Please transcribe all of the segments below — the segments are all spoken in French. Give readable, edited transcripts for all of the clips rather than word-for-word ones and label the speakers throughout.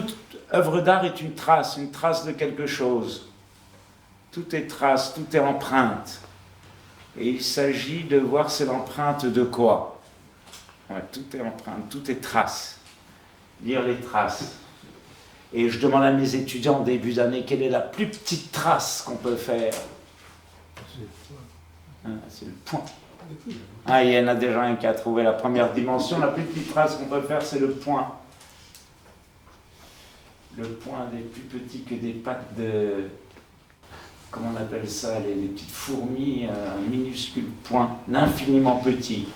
Speaker 1: toute œuvre d'art est une trace de quelque chose. Tout est trace, tout est empreinte. Et il s'agit de voir c'est l'empreinte de quoi. Ouais, tout est empreinte, tout est trace. Lire les traces. Et je demande à mes étudiants en début d'année quelle est la plus petite trace qu'on peut faire. C'est le point. Ah, il y en a déjà un qui a trouvé la première dimension. La plus petite trace qu'on peut faire, c'est le point. Le point des plus petits que des pattes de... Comment on appelle ça, les petites fourmis, un minuscule point, l'infiniment petit.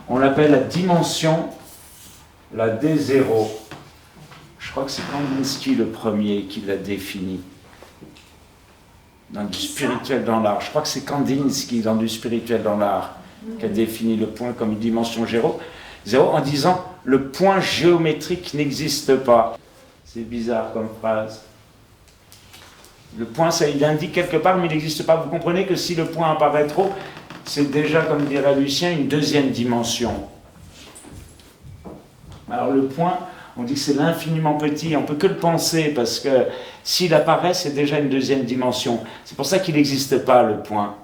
Speaker 1: On l'appelle la dimension, la D0. Je crois que c'est Kandinsky le premier qui l'a défini. Dans du spirituel dans l'art. Je crois que c'est Kandinsky dans du spirituel dans l'art qui a défini le point comme une dimension zéro en disant le point géométrique n'existe pas. C'est bizarre comme phrase. Le point, ça il indique quelque part, mais il n'existe pas. Vous comprenez que si le point apparaît trop, c'est déjà, comme dirait Lucien, une deuxième dimension. Alors le point, on dit que c'est l'infiniment petit, on ne peut que le penser, parce que s'il apparaît, c'est déjà une deuxième dimension. C'est pour ça qu'il n'existe pas, le point.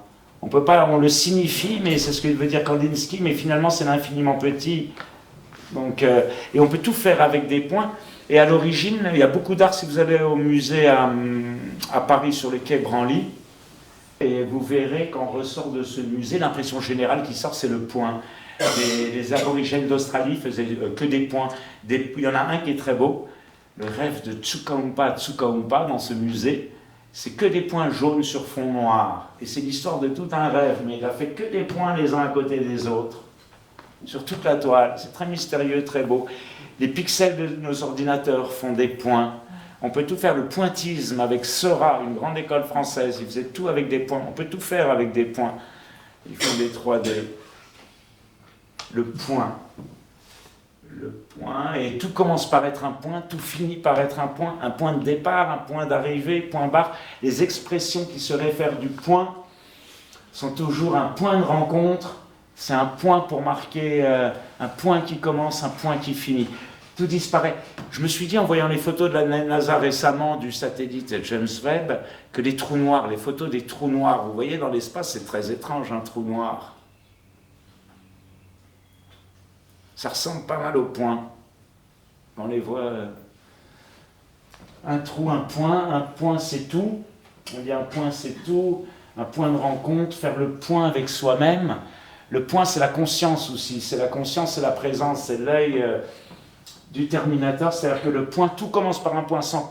Speaker 1: On peut pas, on le signifie, mais c'est ce que veut dire Kandinsky, mais finalement c'est l'infiniment petit. Donc, et on peut tout faire avec des points. Et à l'origine, il y a beaucoup d'art, si vous allez au musée à Paris sur le quai Branly, et vous verrez qu'en ressort de ce musée, l'impression générale qui sort, c'est le point. Les aborigènes d'Australie faisaient que des points. Il y en a un qui est très beau, le rêve de Tsukaumpa dans ce musée. C'est que des points jaunes sur fond noir. Et c'est l'histoire de tout un rêve, mais il a fait que des points les uns à côté des autres, sur toute la toile. C'est très mystérieux, très beau. Les pixels de nos ordinateurs font des points. On peut tout faire, le pointillisme avec Seurat, une grande école française, ils faisaient tout avec des points. On peut tout faire avec des points. Ils font des 3D. Le point, et tout commence par être un point, tout finit par être un point de départ, un point d'arrivée, point barre. Les expressions qui se réfèrent du point sont toujours un point de rencontre, c'est un point pour marquer un point qui commence, un point qui finit. Tout disparaît. Je me suis dit, en voyant les photos de la NASA récemment, du satellite James Webb, que les trous noirs, les photos des trous noirs, vous voyez dans l'espace, c'est très étrange un trou noir. Ça ressemble pas mal au point. On les voit. Un trou, un point c'est tout. On dit un point c'est tout, un point de rencontre, faire le point avec soi-même. Le point c'est la conscience aussi, c'est la conscience, c'est la présence, c'est l'œil du Terminator. C'est-à-dire que le point, tout commence par un point. Sans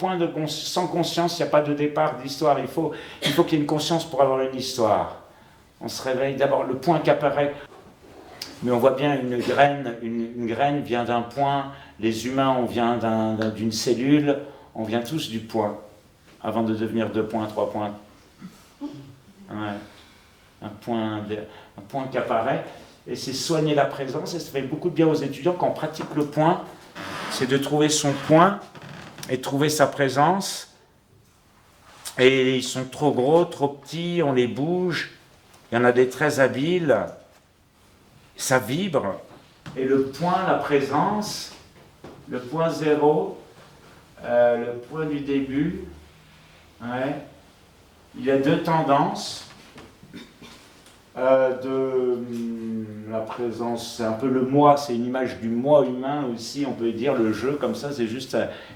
Speaker 1: conscience, il n'y a pas de départ d'histoire. Il faut qu'il y ait une conscience pour avoir une histoire. On se réveille d'abord, le point qui apparaît. Mais on voit bien une graine vient d'un point, les humains, on vient d'une cellule, on vient tous du point, avant de devenir 2 points, 3 points. Ouais. Un point qui apparaît, et c'est soigner la présence, et ça fait beaucoup de bien aux étudiants quand on pratique le point, c'est de trouver son point, et trouver sa présence, et ils sont trop gros, trop petits, on les bouge, il y en a des très habiles, ça vibre, et le point, la présence, le point zéro, le point du début, ouais. Il y a 2 tendances de la présence, c'est un peu le moi, c'est une image du moi humain aussi, on peut dire le jeu comme ça, c'est juste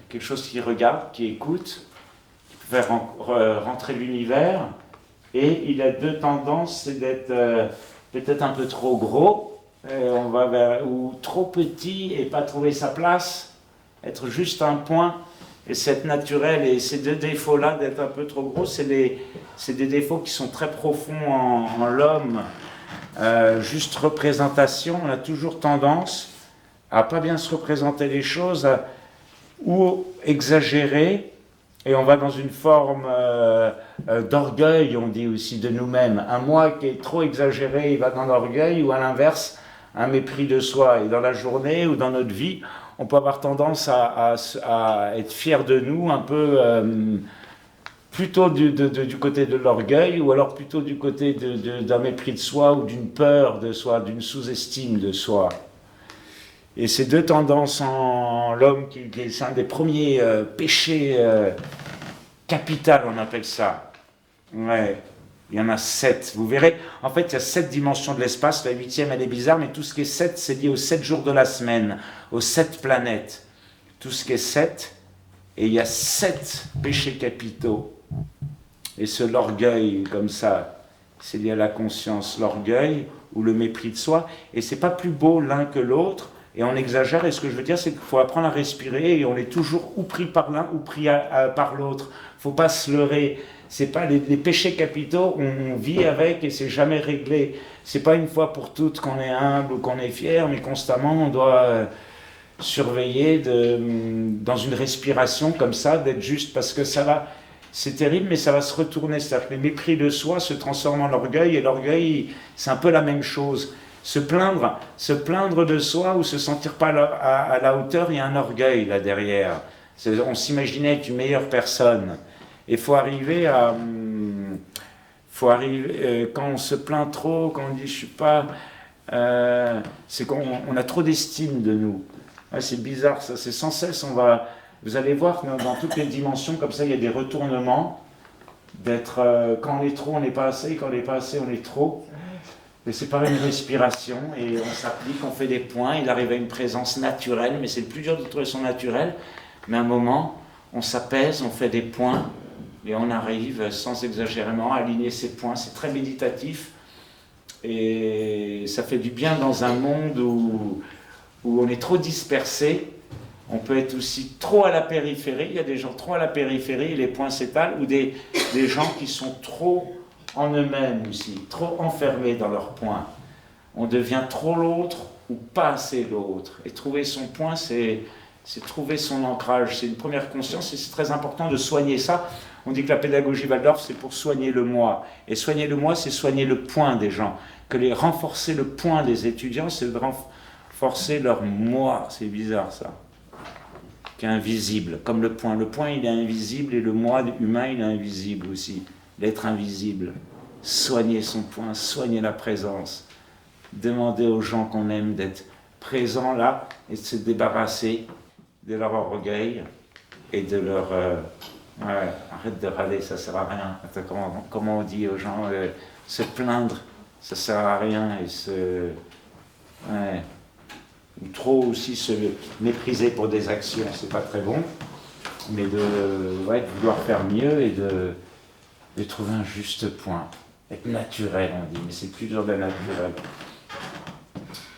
Speaker 1: quelque chose qui regarde, qui écoute, qui peut faire rentrer l'univers, et il y a 2 tendances, c'est d'être peut-être un peu trop gros, on va ou trop petit et pas trouver sa place, être juste un point, et c'est être naturel. Et ces 2 défauts-là, d'être un peu trop gros, c'est des défauts qui sont très profonds en l'homme. Juste représentation, on a toujours tendance à pas bien se représenter les choses, ou exagérer, et on va dans une forme d'orgueil, on dit aussi, de nous-mêmes. Un moi qui est trop exagéré, il va dans l'orgueil, ou à l'inverse, un mépris de soi. Et dans la journée ou dans notre vie, on peut avoir tendance à être fier de nous, un peu plutôt du côté de l'orgueil, ou alors plutôt du côté d'un mépris de soi, ou d'une peur de soi, d'une sous-estime de soi. Et ces deux tendances en l'homme, c'est un des premiers péchés capital, on appelle ça. Ouais, il y en a 7. Vous verrez, en fait, il y a 7 dimensions de l'espace. La 8e, elle est bizarre, mais tout ce qui est 7, c'est lié aux 7 jours de la semaine, aux 7 planètes. Tout ce qui est 7, et il y a 7 péchés capitaux. Et l'orgueil, comme ça, c'est lié à la conscience, l'orgueil ou le mépris de soi. Et c'est pas plus beau l'un que l'autre. Et on exagère, et ce que je veux dire, c'est qu'il faut apprendre à respirer, et on est toujours ou pris par l'un ou pris par l'autre. Il ne faut pas se leurrer. C'est pas les péchés capitaux, on vit avec et c'est jamais réglé. C'est pas une fois pour toutes qu'on est humble ou qu'on est fier, mais constamment on doit surveiller dans une respiration comme ça, d'être juste, parce que ça va, c'est terrible, mais ça va se retourner. C'est-à-dire que le mépris de soi se transforme en orgueil, et l'orgueil, c'est un peu la même chose. Se plaindre de soi ou se sentir pas à la hauteur, il y a un orgueil là derrière. On s'imaginait être une meilleure personne. Et il faut arriver quand on se plaint trop, quand on dit je suis pas, c'est qu'on a trop d'estime de nous. Ouais, c'est bizarre, ça, c'est sans cesse, vous allez voir que dans toutes les dimensions, comme ça, il y a des retournements, quand on est trop, on n'est pas assez, quand on n'est pas assez, on est trop. Et c'est par une respiration, et on s'applique, on fait des points, il arrive à une présence naturelle, mais c'est le plus dur de trouver son naturel. Mais à un moment, on s'apaise, on fait des points, et on arrive, sans exagérément, à aligner ces points. C'est très méditatif, et ça fait du bien dans un monde où on est trop dispersé. On peut être aussi trop à la périphérie, il y a des gens trop à la périphérie, et les points s'étalent, ou des gens qui sont trop en eux-mêmes aussi, trop enfermés dans leurs points. On devient trop l'autre ou pas assez l'autre. Et trouver son point, c'est trouver son ancrage. C'est une première conscience et c'est très important de soigner ça. On dit que la pédagogie Waldorf, c'est pour soigner le moi. Et soigner le moi, c'est soigner le point des gens. Renforcer le point des étudiants, c'est de renforcer leur moi. C'est bizarre ça. Qui est invisible, comme le point. Le point, il est invisible et le moi humain, il est invisible aussi. L'être invisible, soigner son point, soigner la présence, demander aux gens qu'on aime d'être présents là et de se débarrasser de leur orgueil et de leur... arrête de râler, ça sert à rien. Comment on dit aux gens, se plaindre, ça sert à rien, ou trop aussi se mépriser pour des actions, c'est pas très bon, mais de vouloir faire mieux et de trouver un juste point. Être naturel, on dit, mais c'est plus dur de naturel.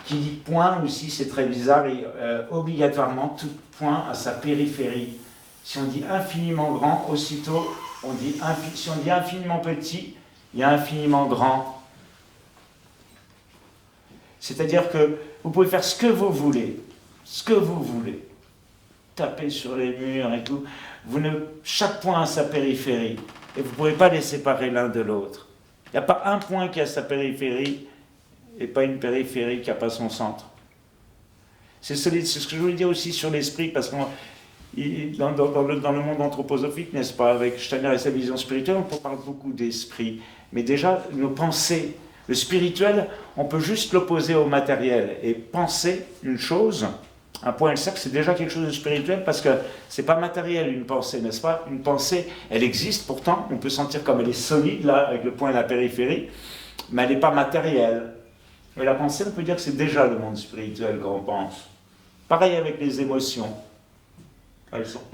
Speaker 1: Qui dit point aussi, c'est très bizarre, et obligatoirement, tout point a sa périphérie. Si on dit infiniment grand, aussitôt, si on dit infiniment petit, il y a infiniment grand. C'est-à-dire que vous pouvez faire ce que vous voulez, taper sur les murs et tout, chaque point a sa périphérie. Et vous ne pouvez pas les séparer l'un de l'autre. Il n'y a pas un point qui a sa périphérie et pas une périphérie qui n'a pas son centre. C'est solide, c'est ce que je voulais dire aussi sur l'esprit, parce que dans le monde anthroposophique, n'est-ce pas, avec Steiner et sa vision spirituelle, on parle beaucoup d'esprit. Mais déjà, nos pensées, le spirituel, on peut juste l'opposer au matériel. Et penser une chose, un point et le cercle, c'est déjà quelque chose de spirituel, parce que c'est pas matériel une pensée, n'est-ce pas? Une pensée, elle existe pourtant, on peut sentir comme elle est solide là, avec le point et la périphérie, mais elle n'est pas matérielle. Mais la pensée, on peut dire que c'est déjà le monde spirituel qu'on pense. Pareil avec les émotions.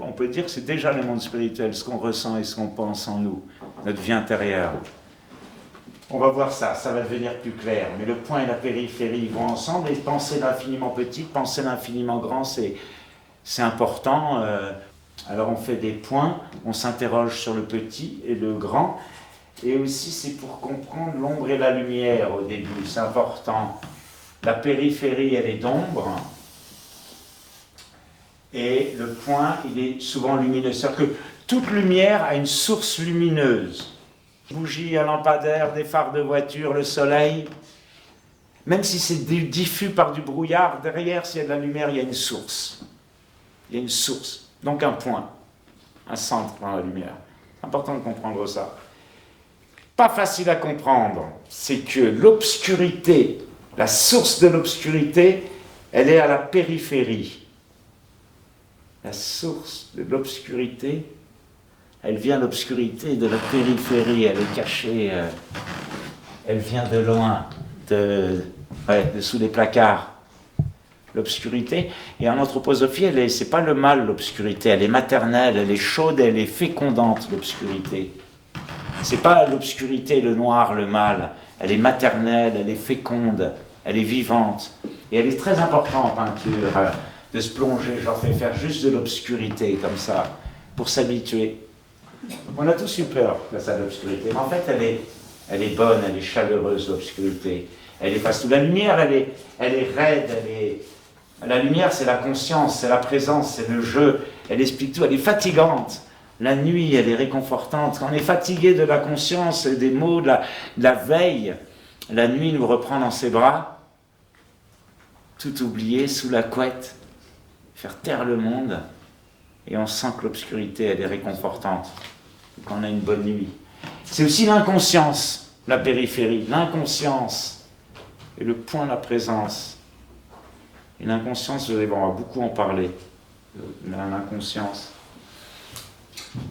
Speaker 1: On peut dire que c'est déjà le monde spirituel, ce qu'on ressent et ce qu'on pense en nous, notre vie intérieure. On va voir ça va devenir plus clair. Mais le point et la périphérie vont ensemble, et penser l'infiniment petit, penser l'infiniment grand, c'est important. Alors on fait des points, on s'interroge sur le petit et le grand, et aussi c'est pour comprendre l'ombre et la lumière au début, c'est important. La périphérie, elle est d'ombre, et le point, il est souvent lumineux. C'est-à-dire que toute lumière a une source lumineuse. Bougies, un lampadaire, des phares de voiture, le soleil, même si c'est diffus par du brouillard, derrière, s'il y a de la lumière, il y a une source. Il y a une source, donc un point, un centre dans la lumière. C'est important de comprendre ça. Pas facile à comprendre, c'est que l'obscurité, la source de l'obscurité, elle est à la périphérie. La source de l'obscurité, elle vient de l'obscurité, de la périphérie, elle est cachée, elle vient de loin, de sous les placards. L'obscurité, et en anthroposophie, c'est pas le mal, l'obscurité, elle est maternelle, elle est chaude, elle est fécondante, l'obscurité. C'est pas l'obscurité, le noir, le mal, elle est maternelle, elle est féconde, elle est vivante. Et elle est très importante en peinture, de se plonger, j'en fais faire juste de l'obscurité, comme ça, pour s'habituer. On a tous eu peur face à l'obscurité, mais en fait, elle est bonne, elle est chaleureuse, l'obscurité. Elle est pas sous la lumière, elle est raide, la lumière, c'est la conscience, c'est la présence, c'est le jeu, elle explique tout, elle est fatigante. La nuit, elle est réconfortante. Quand on est fatigué de la conscience, des mots, de la veille, la nuit nous reprend dans ses bras, tout oublié, sous la couette, faire taire le monde, et on sent que l'obscurité, elle est réconfortante, quand on a une bonne nuit. C'est aussi l'inconscience, la périphérie, l'inconscience, et le point de la présence. Et l'inconscience, on va beaucoup en parler, l'inconscience.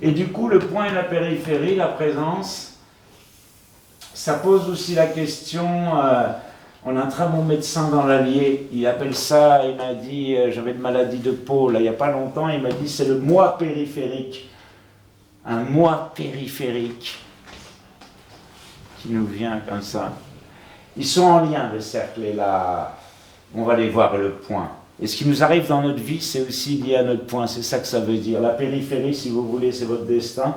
Speaker 1: Et du coup, le point et la périphérie, la présence, ça pose aussi la question, on a un très bon médecin dans l'Allier, il appelle ça, il m'a dit, j'avais une maladie de peau, là, il n'y a pas longtemps, il m'a dit, c'est le moi périphérique. Un moi périphérique qui nous vient comme ça. Ils sont en lien, le cercle et là, on va les voir, le point. Et ce qui nous arrive dans notre vie, c'est aussi lié à notre point, c'est ça que ça veut dire. La périphérie, si vous voulez, c'est votre destin.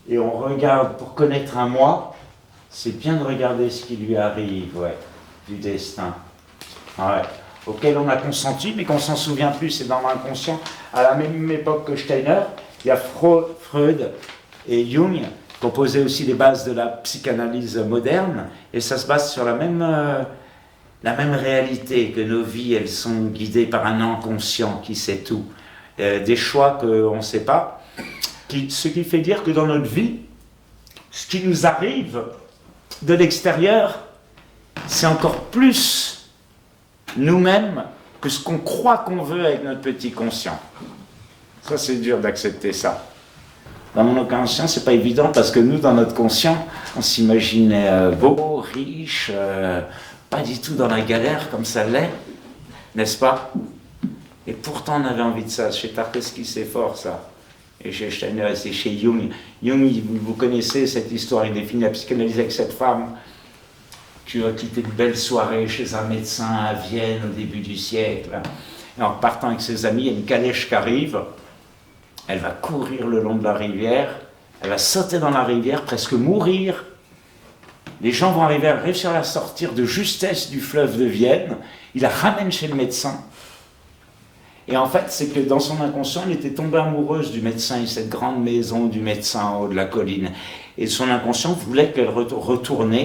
Speaker 1: Et on regarde, pour connaître un moi, c'est bien de regarder ce qui lui arrive, du destin. Auquel on a consenti, mais qu'on s'en souvient plus, c'est dans l'inconscient. À la même époque que Steiner, il y a Freud et Jung, qui ont posé aussi les bases de la psychanalyse moderne, et ça se base sur la même réalité, que nos vies, elles sont guidées par un inconscient qui sait tout. Des choix qu'on ne sait pas. Ce qui fait dire que dans notre vie, ce qui nous arrive de l'extérieur, c'est encore plus nous-mêmes que ce qu'on croit qu'on veut avec notre petit conscient. Ça, c'est dur d'accepter ça. Dans mon inconscient, c'est pas évident parce que nous, dans notre conscient, on s'imaginait beau, riche, pas du tout dans la galère comme ça l'est, n'est-ce pas? Et pourtant, on avait envie de ça. Chez Tarkovsky, c'est fort, ça. Et chez Steiner, et c'est chez Jung. Jung, vous connaissez cette histoire, il définit la psychanalyse avec cette femme qui a quitté une belle soirée chez un médecin à Vienne au début du siècle. Et en partant avec ses amis, il y a une calèche qui arrive. Elle va courir le long de la rivière, elle va sauter dans la rivière, presque mourir. Les gens vont arriver à réussir à la sortir de justesse du fleuve de Vienne. Il la ramène chez le médecin. Et en fait, c'est que dans son inconscient, elle était tombée amoureuse du médecin et cette grande maison du médecin en haut de la colline. Et son inconscient voulait qu'elle retourne,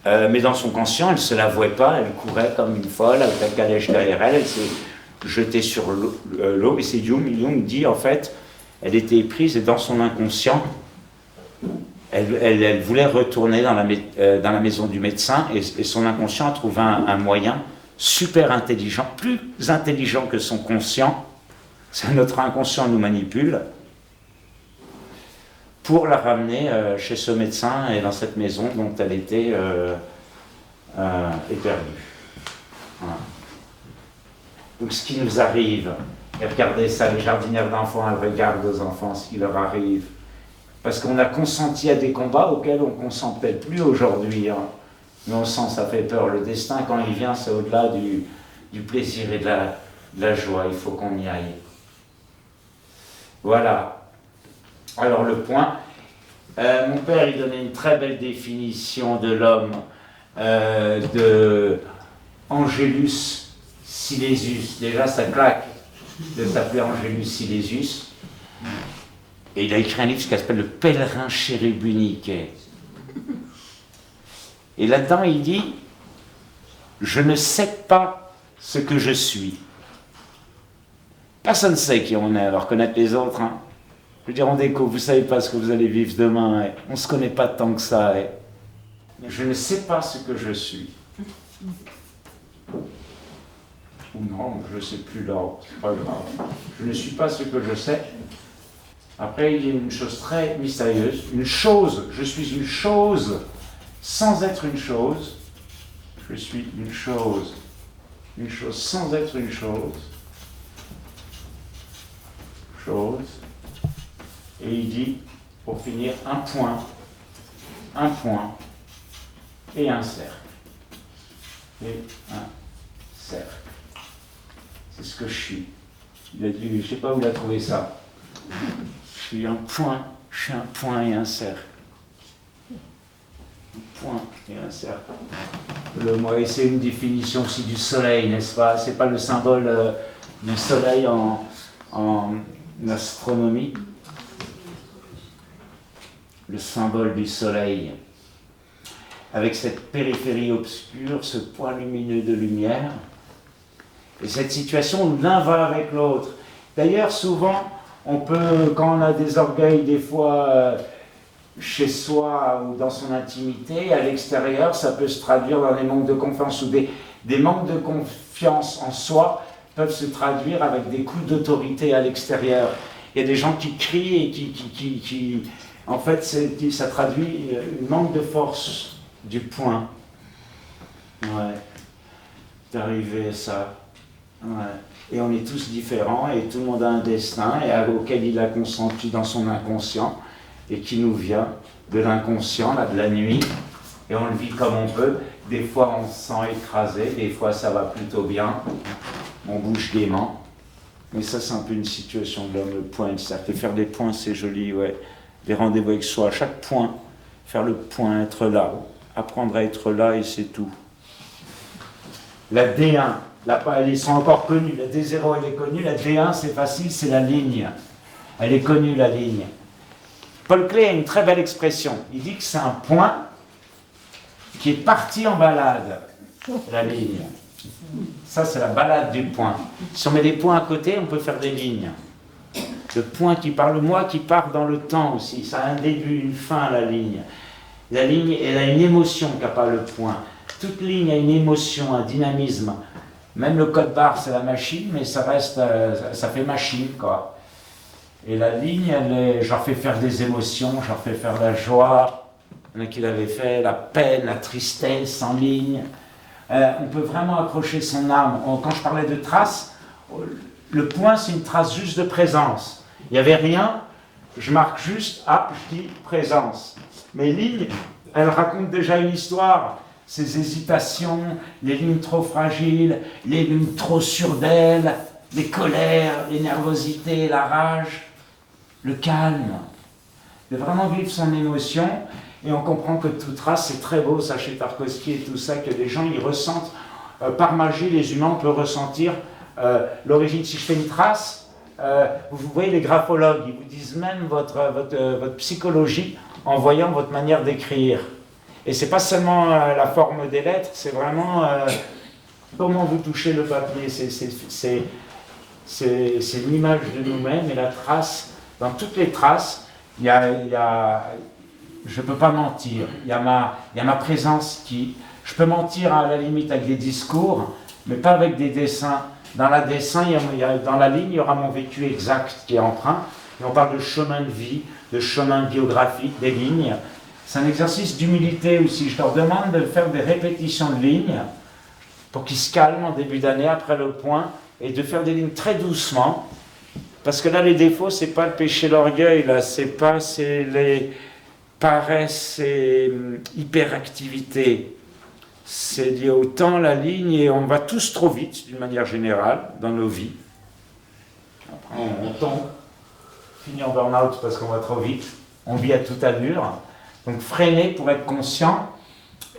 Speaker 1: mais dans son conscient, elle ne se l'avouait pas, elle courait comme une folle avec la calèche derrière elle, elle s'est jetée sur l'eau, et c'est Jung dit en fait, elle était éprise et dans son inconscient, elle voulait retourner dans la maison du médecin, et son inconscient a trouvé un moyen super intelligent, plus intelligent que son conscient, c'est notre inconscient nous manipule, pour la ramener chez ce médecin et dans cette maison dont elle était éperdue. Voilà. Donc ce qui nous arrive, et regardez ça, les jardinières d'enfants, elles regardent aux enfants ce qui leur arrive, parce qu'on a consenti à des combats auxquels on ne consent peut-être plus aujourd'hui, hein. Mais on sent, ça fait peur. Le destin, quand il vient, c'est au-delà du plaisir et de la joie. Il faut qu'on y aille. Voilà. Alors le point. Mon père, il donnait une très belle définition de l'homme, de Angelus Silesius. Déjà, ça claque de s'appeler Angelus Silesius. Et il a écrit un livre qui s'appelle Le Pèlerin chérubinique. Et là-dedans, il dit « Je ne sais pas ce que je suis ». Personne ne sait qui on est, alors connaître les autres. Hein. Je veux dire, on découvre, vous ne savez pas ce que vous allez vivre demain. On ne se connaît pas tant que ça. Je ne sais pas ce que je suis. ou non, je ne sais plus l'ordre, c'est pas grave. Je ne suis pas ce que je sais. Après, il y a une chose très mystérieuse. Une chose, je suis une chose sans être une chose. Je suis une chose sans être une chose. Chose. Et il dit, pour finir, un point et un cercle. Et un cercle. C'est ce que je suis. Il a dit, je ne sais pas où il a trouvé ça. Je suis un point et un cercle. Un point et un cercle. Et c'est une définition aussi du soleil, n'est-ce pas? C'est pas le symbole du soleil en astronomie. Le symbole du soleil. Avec cette périphérie obscure, ce point lumineux de lumière, et cette situation où l'un va avec l'autre. D'ailleurs, souvent, on peut, quand on a des orgueils, des fois, chez soi ou dans son intimité, à l'extérieur, ça peut se traduire dans des manques de confiance ou des manques de confiance en soi peuvent se traduire avec des coups d'autorité à l'extérieur. Il y a des gens qui crient et qui en fait, ça traduit un manque de force du point. Ouais. D'arriver à ça. Ouais. Et on est tous différents et tout le monde a un destin auquel il a consenti dans son inconscient et qui nous vient de l'inconscient, là, de la nuit. Et on le vit comme on peut. Des fois on se sent écrasé, des fois ça va plutôt bien. On bouge gaiement. Mais ça c'est un peu une situation de l'homme, le point et le cercle. Et faire des points c'est joli, ouais. Des rendez-vous avec soi. À chaque point, faire le point, être là. Apprendre à être là et c'est tout. La D1, ils sont encore connus. La D0 elle est connue, la D1 c'est facile, c'est la ligne. Elle est connue la ligne. Paul Klee a une très belle expression. Il dit que c'est un point qui est parti en balade, la ligne. Ça c'est la balade du point. Si on met des points à côté, on peut faire des lignes. Le point qui part, le moi qui part dans le temps aussi. Ça a un début, une fin la ligne. La ligne, elle a une émotion qu'a pas le point. Toute ligne a une émotion, un dynamisme. Même le code barre, c'est la machine, mais ça reste, ça fait machine, quoi. Et la ligne, je leur fais faire des émotions, je leur fais faire la joie, il y en a qui l'avaient fait, la peine, la tristesse en ligne. On peut vraiment accrocher son âme. Quand je parlais de traces, le point, c'est une trace juste de présence. Il n'y avait rien, je marque juste, je dis présence. Mais ligne, elle raconte déjà une histoire. Ces hésitations, les lignes trop fragiles, les lignes trop sûres d'elles, les colères, les nervosités, la rage, le calme. De vraiment vivre son émotion. Et on comprend que toute trace, c'est très beau, ça chez Tarkovsky et tout ça, que les gens, ils ressentent, par magie, les humains, on peut ressentir l'origine. Si je fais une trace, vous voyez les graphologues, ils vous disent même votre psychologie en voyant votre manière d'écrire. Et c'est pas seulement la forme des lettres, c'est vraiment comment vous touchez le papier. C'est une image de nous-mêmes et la trace, dans toutes les traces, il y a je ne peux pas mentir, il y a ma présence qui... Je peux mentir à la limite avec des discours, mais pas avec des dessins. Dans la dessin, dans la ligne, il y aura mon vécu exact qui est empreint. Et on parle de chemin de vie, de chemin biographique, des lignes. C'est un exercice d'humilité aussi. Je leur demande de faire des répétitions de lignes pour qu'ils se calment en début d'année après le point et de faire des lignes très doucement. Parce que là, les défauts, c'est pas le péché l'orgueil, là, c'est les paresses et hyperactivité. C'est lié au temps, la ligne, et on va tous trop vite, d'une manière générale, dans nos vies. Après, on tombe, finit en burn-out parce qu'on va trop vite. On vit à toute allure. Donc, freiner pour être conscient.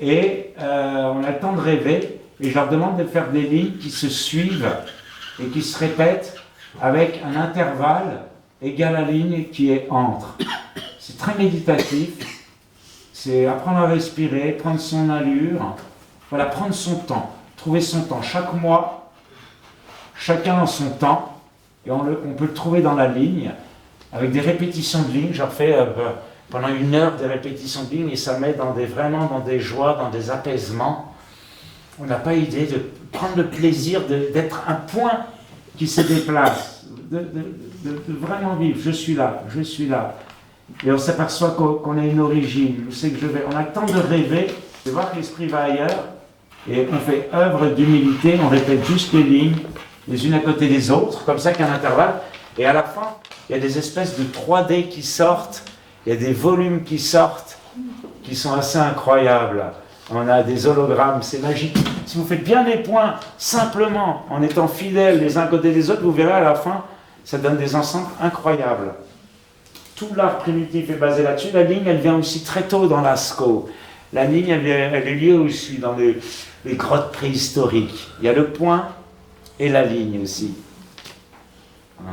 Speaker 1: Et on a le temps de rêver. Et je leur demande de faire des lignes qui se suivent et qui se répètent avec un intervalle égal à la ligne qui est entre. C'est très méditatif. C'est apprendre à respirer, prendre son allure. Voilà, prendre son temps, trouver son temps. Chaque mois, chacun a son temps, et on peut le trouver dans la ligne, avec des répétitions de lignes. Je refais pendant 1 heure des répétitions de lignes, et ça met vraiment dans des joies, dans des apaisements. On n'a pas idée de prendre le plaisir d'être un point qui se déplace, de vraiment vivre. Je suis là, je suis là. Et on s'aperçoit qu'on a une origine. Je sais que on a le temps de rêver, de voir que l'esprit va ailleurs. Et on fait œuvre d'humilité, on répète juste les lignes, les unes à côté des autres, comme ça qu'un intervalle. Et à la fin, il y a des espèces de 3D qui sortent, il y a des volumes qui sortent, qui sont assez incroyables. On a des hologrammes, c'est magique. Si vous faites bien les points, simplement, en étant fidèles les uns à côté des autres, vous verrez à la fin, ça donne des ensembles incroyables. Tout l'art primitif est basé là-dessus. La ligne, elle vient aussi très tôt dans Lascaux. La ligne, elle est liée aussi dans les grottes préhistoriques. Il y a le point et la ligne aussi. Ouais.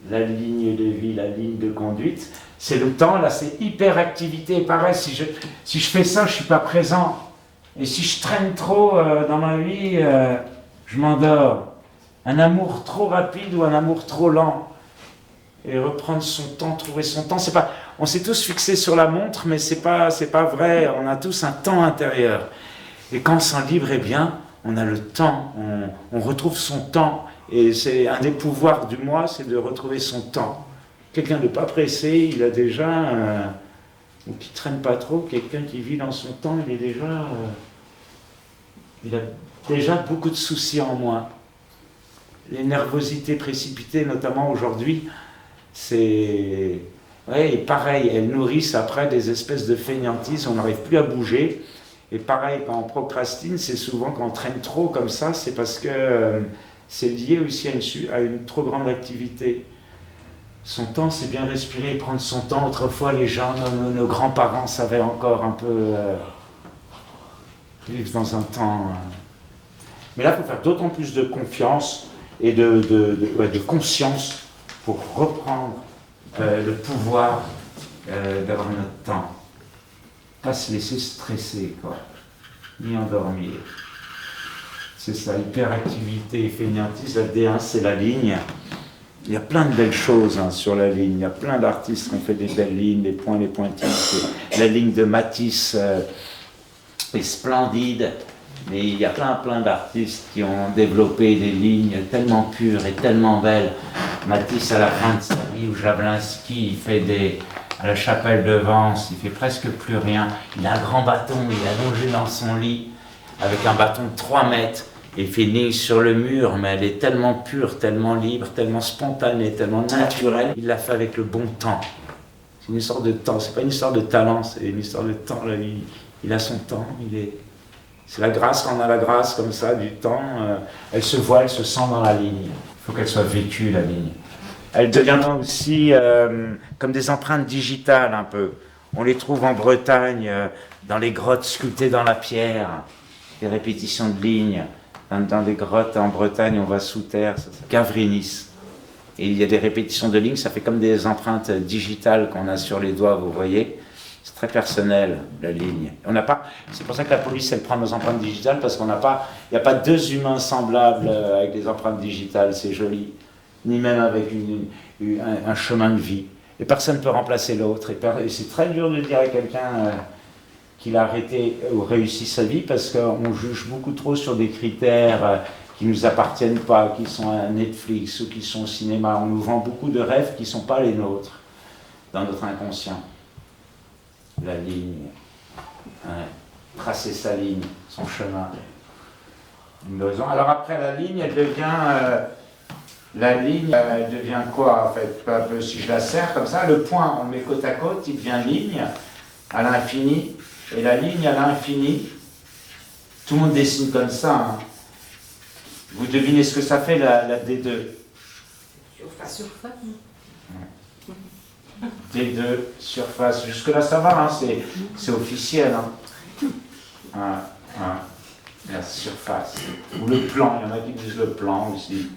Speaker 1: La ligne de vie, la ligne de conduite. C'est le temps, là, c'est hyperactivité. Pareil, si je fais ça, je ne suis pas présent. Et si je traîne trop dans ma vie, je m'endors. Un amour trop rapide ou un amour trop lent. Et reprendre son temps, trouver son temps, c'est pas... On s'est tous fixés sur la montre, mais c'est pas vrai. On a tous un temps intérieur. Et quand on s'en livre, eh bien, on a le temps. On retrouve son temps. Et c'est un des pouvoirs du moi, c'est de retrouver son temps. Quelqu'un de pas pressé, il a déjà... ou qui traîne pas trop, quelqu'un qui vit dans son temps, il a déjà beaucoup de soucis en moins. Les nervosités précipitées, notamment aujourd'hui, c'est... Ouais, et pareil, elles nourrissent après des espèces de fainéantisme, on n'arrive plus à bouger. Et pareil, quand on procrastine, c'est souvent quand on traîne trop comme ça, c'est parce que c'est lié aussi à une trop grande activité. Son temps, c'est bien respirer, prendre son temps. Autrefois, les gens, nos grands-parents savaient encore un peu vivre dans un temps... Mais là, il faut faire d'autant plus de confiance et de conscience pour reprendre le pouvoir d'avoir notre temps. Pas se laisser stresser, quoi. Ni endormir. C'est ça, hyperactivité et fainéantisme. La D1, c'est la ligne. Il y a plein de belles choses sur la ligne. Il y a plein d'artistes qui ont fait des belles lignes, les points, les pointilles. La ligne de Matisse est splendide. Mais il y a plein d'artistes qui ont développé des lignes tellement pures et tellement belles. Matisse, à la fin de sa vie, ou Jablinski, il fait à la chapelle de Vence, il fait presque plus rien. Il a un grand bâton, il est allongé dans son lit, avec un bâton de 3 mètres. Il fait une ligne sur le mur, mais elle est tellement pure, tellement libre, tellement spontanée, tellement naturelle. Il l'a fait avec le bon temps. C'est une histoire de temps, c'est pas une histoire de talent, c'est une histoire de temps. Là, il a son temps, c'est la grâce, quand on a la grâce comme ça, du temps, elle se voit, elle se sent dans la ligne. Il faut qu'elle soit vécue, la ligne. Elle devient aussi comme des empreintes digitales un peu. On les trouve en Bretagne, dans les grottes sculptées dans la pierre, des répétitions de lignes. Dans des grottes en Bretagne, on va sous terre, Gavrinis. Et il y a des répétitions de lignes, ça fait comme des empreintes digitales qu'on a sur les doigts, vous voyez. C'est très personnel, la ligne. C'est pour ça que la police, elle prend nos empreintes digitales, parce il n'y a pas 2 humains semblables avec des empreintes digitales, c'est joli. Ni même avec un chemin de vie. Et personne ne peut remplacer l'autre. Et c'est très dur de dire à quelqu'un qu'il a arrêté ou réussi sa vie, parce qu'on juge beaucoup trop sur des critères qui ne nous appartiennent pas, qui sont à Netflix ou qui sont au cinéma. On nous vend beaucoup de rêves qui ne sont pas les nôtres, dans notre inconscient. La ligne, tracer sa ligne, son chemin. Alors après la ligne, elle devient quoi en fait? Peu à peu, si je la serre comme ça, le point, on le met côte à côte, il devient ligne à l'infini, et la ligne à l'infini. Tout le monde dessine comme ça. Hein. Vous devinez ce que ça fait la D2? Surface. D2, surface. Jusque-là, ça va, hein, c'est officiel. Hein. La surface. Ou le plan, il y en a qui disent le plan aussi.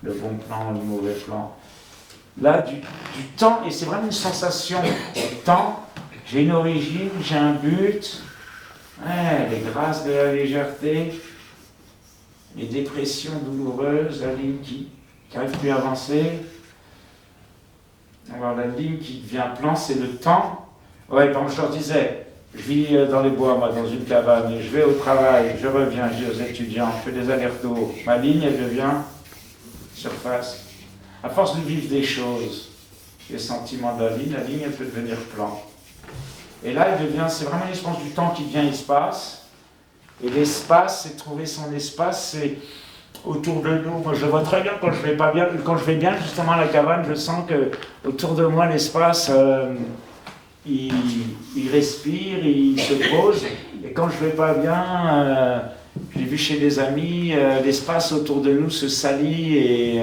Speaker 1: Le bon plan, le mauvais plan. Là, du temps, et c'est vraiment une sensation du temps. J'ai une origine, j'ai un but. Ouais, les grâces de la légèreté, les dépressions douloureuses, la ligne qui n'arrive plus à avancer. Alors la ligne qui devient plan, c'est le temps. Ouais, comme je leur disais, Je vis dans les bois, moi, dans une cabane, et je vais au travail, je reviens, je dis aux étudiants, je fais des allers-retours. Ma ligne, elle devient surface. À force de vivre des choses, les sentiments de la ligne, elle peut devenir plan. Et là, elle devient, c'est vraiment l'espace du temps qui devient espace. Et l'espace, c'est trouver son espace, c'est autour de nous. Moi, je vois très bien quand je vais pas bien, quand je vais bien justement à la cabane, je sens que autour de moi, l'espace, il respire, il se pose. Et quand je vais pas bien, j'ai vu chez des amis, l'espace autour de nous se salit et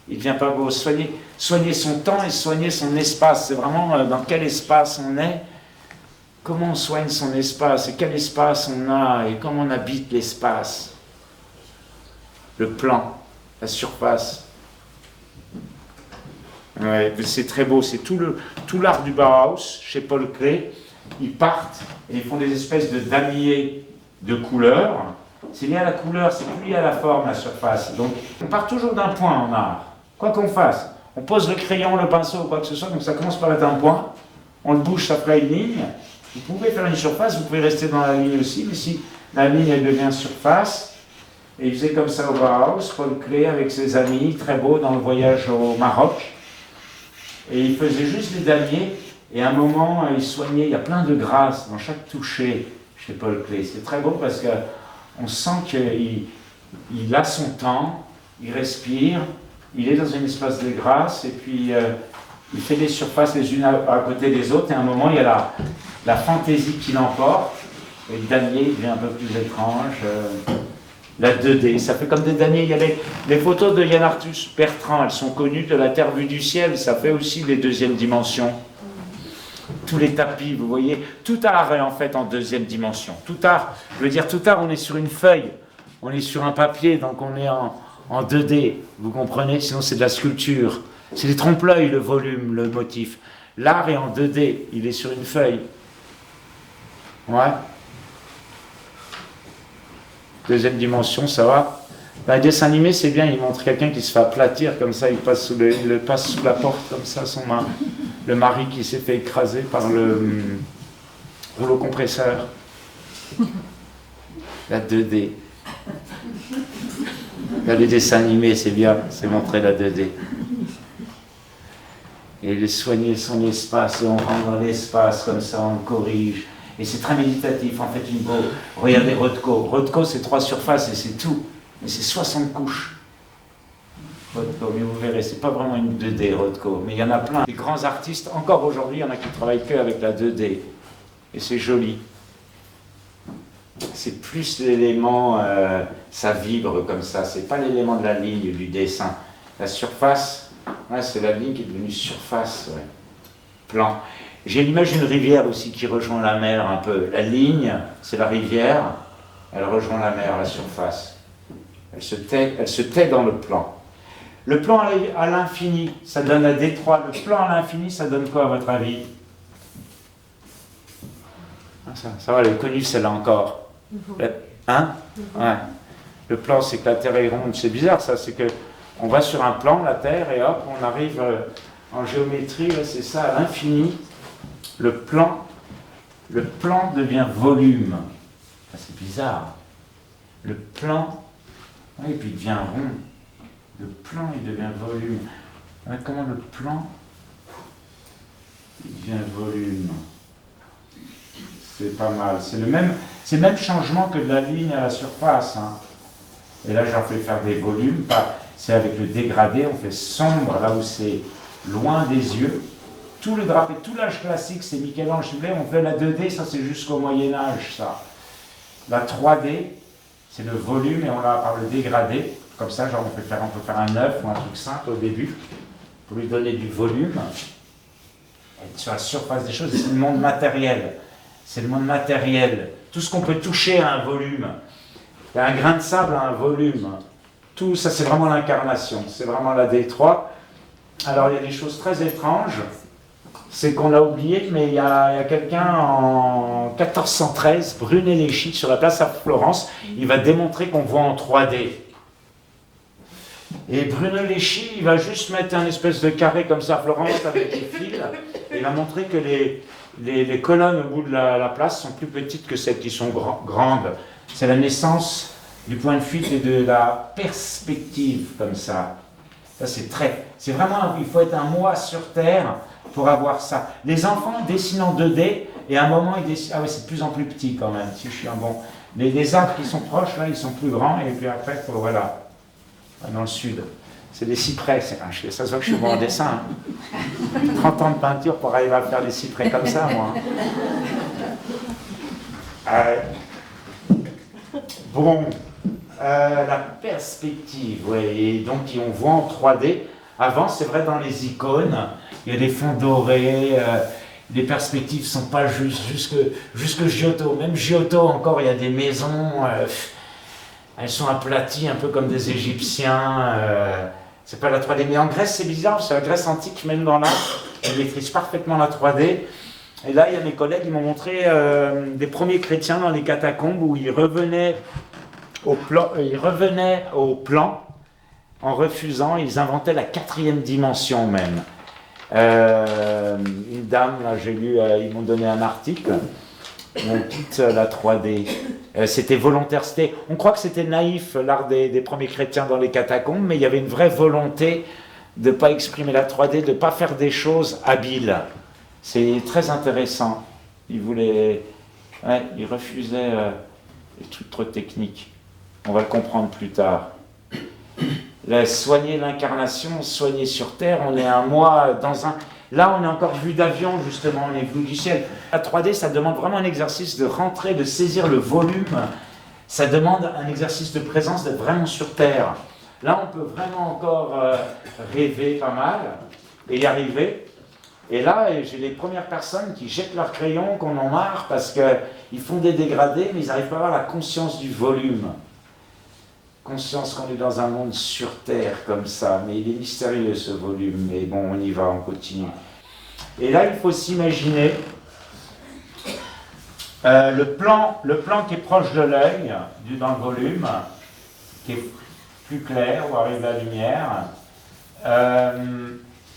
Speaker 1: il devient pas beau. Soigner son temps et soigner son espace. C'est vraiment dans quel espace on est. Comment on soigne son espace et quel espace on a et comment on habite l'espace. Le plan, la surface. Ouais, c'est très beau, c'est tout l'art du Bauhaus, chez Paul Klee. Ils partent et ils font des espèces de damiers de couleurs. C'est lié à la couleur, c'est plus lié à la forme, la surface. Donc on part toujours d'un point en art, quoi qu'on fasse. On pose le crayon, le pinceau ou quoi que ce soit, donc ça commence par être un point. On le bouge, ça fera une ligne. Vous pouvez faire une surface, vous pouvez rester dans la ligne aussi, mais si la ligne elle devient surface, et il faisait comme ça au Bauhaus, Paul Klee avec ses amis, très beau, dans le voyage au Maroc, et il faisait juste des damiers, et à un moment il soignait, il y a plein de grâce dans chaque toucher chez Paul Klee. C'est très beau parce qu'on sent qu'il a son temps, il respire, il est dans un espace de grâce, et puis il fait des surfaces les unes à côté des autres, et à un moment il y a la fantaisie qui l'emporte, et le damier devient un peu plus étrange, la 2D, ça fait comme des damiers. Il y a les photos de Yann Arthus Bertrand, elles sont connues de la Terre vue du ciel, ça fait aussi les deuxièmes dimensions. Tous les tapis, vous voyez, tout art est en fait en deuxième dimension. Tout art, je veux dire, tout art, on est sur une feuille, on est sur un papier, donc on est en 2D, vous comprenez, sinon c'est de la sculpture. C'est les trompe-l'œil, le volume, le motif. L'art est en 2D, il est sur une feuille. Ouais. Deuxième dimension, ça va. Un dessin animé, c'est bien, il montre quelqu'un qui se fait aplatir comme ça, il passe sous la porte comme ça, le mari qui s'est fait écraser par le rouleau compresseur. La 2D. Là, les dessins animés, c'est bien, c'est montrer la 2D. Et de soigner son espace, et on rentre dans l'espace comme ça, on le corrige. Et c'est très méditatif, en fait, regardez Rothko. Rothko, c'est 3 surfaces et c'est tout. Mais c'est 60 couches. Rothko, mais vous verrez, c'est pas vraiment une 2D, Rothko. Mais il y en a plein. Les grands artistes, encore aujourd'hui, il y en a qui travaillent que avec la 2D. Et c'est joli. C'est plus l'élément, ça vibre comme ça. C'est pas l'élément de la ligne, du dessin. La surface, ouais, c'est la ligne qui est devenue surface, ouais. Plan. J'ai l'image d'une rivière aussi qui rejoint la mer un peu. La ligne, c'est la rivière, elle rejoint la mer, la surface. Elle se tait dans le plan. Le plan à l'infini, ça donne à détroit. Le plan à l'infini, ça donne quoi à votre avis? Ça va, elle est connue celle-là encore. Hein? Ouais. Le plan, c'est que la Terre est ronde. C'est bizarre ça, c'est qu'on va sur un plan, la Terre, et hop, on arrive en géométrie, là, c'est ça, à l'infini. Le plan devient volume. C'est bizarre. Le plan, et puis il devient rond. Le plan, il devient volume. Comment le plan, il devient volume? C'est pas mal. C'est le même changement que de la ligne à la surface. Hein. Et là, j'en fais faire des volumes. C'est avec le dégradé, on fait sombre, là où c'est loin des yeux. Tout le drapé, tout l'âge classique, c'est Michel-Ange. On fait la 2D, ça c'est jusqu'au Moyen-Âge, ça. La 3D, c'est le volume et on l'a par le dégradé. Comme ça, genre on peut faire un œuf ou un truc simple au début, pour lui donner du volume. Et sur la surface des choses, c'est le monde matériel. C'est le monde matériel. Tout ce qu'on peut toucher a un volume. Un grain de sable a un volume. Tout ça, c'est vraiment l'incarnation. C'est vraiment la D3. Alors, il y a des choses très étranges. C'est qu'on l'a oublié, mais il y a quelqu'un en 1413, Brunelleschi, sur la place à Florence, il va démontrer qu'on voit en 3D. Et Bruno Leschi, il va juste mettre un espèce de carré comme ça, Florence, avec des fils, et il va montrer que les colonnes au bout de la place sont plus petites que celles qui sont grandes. C'est la naissance du point de fuite et de la perspective, comme ça. Ça, c'est vraiment, il faut être un mois sur Terre pour avoir ça. Les enfants dessinent en 2D, et à un moment, ils dessinent... Ah oui, c'est de plus en plus petit quand même, si je suis un bon... Les arbres qui sont proches, là, ils sont plus grands, et puis après, voilà, dans le sud. C'est des cyprès, ça se voit que je suis bon en dessin. 30 ans de peinture pour arriver à faire des cyprès comme ça, moi. Bon, la perspective, oui, et donc on voit en 3D. Avant, c'est vrai, dans les icônes, il y a des fonds dorés, les perspectives ne sont pas jusque Giotto. Même Giotto, encore, il y a des maisons, elles sont aplaties, un peu comme des Égyptiens. C'est pas la 3D. Mais en Grèce, c'est bizarre, c'est la Grèce antique, même dans l'art, elle maîtrise parfaitement la 3D. Et là, il y a mes collègues qui m'ont montré des premiers chrétiens dans les catacombes où ils revenaient au plan en refusant, ils inventaient la 4e dimension même. Une dame, là j'ai lu, ils m'ont donné un article, on quitte la 3D. C'était volontaire, on croit que c'était naïf l'art des premiers chrétiens dans les catacombes, mais il y avait une vraie volonté de ne pas exprimer la 3D, de ne pas faire des choses habiles. C'est très intéressant. Ils refusaient les trucs trop techniques. On va le comprendre plus tard. Soigner l'incarnation, soigner sur Terre, on est un mois dans un... Là, on est encore vue d'avion, justement, on est vue du ciel. La 3D, ça demande vraiment un exercice de rentrer, de saisir le volume. Ça demande un exercice de présence, d'être vraiment sur Terre. Là, on peut vraiment encore rêver pas mal et y arriver. Et là, j'ai les premières personnes qui jettent leur crayon, qu'on en marre, parce qu'ils font des dégradés, mais ils n'arrivent pas à avoir la conscience du volume. Conscience qu'on est dans un monde sur Terre, comme ça. Mais il est mystérieux, ce volume. Mais bon, on y va, on continue. Et là, il faut s'imaginer le plan qui est proche de l'œil, dans le volume, qui est plus clair, où arrive la lumière.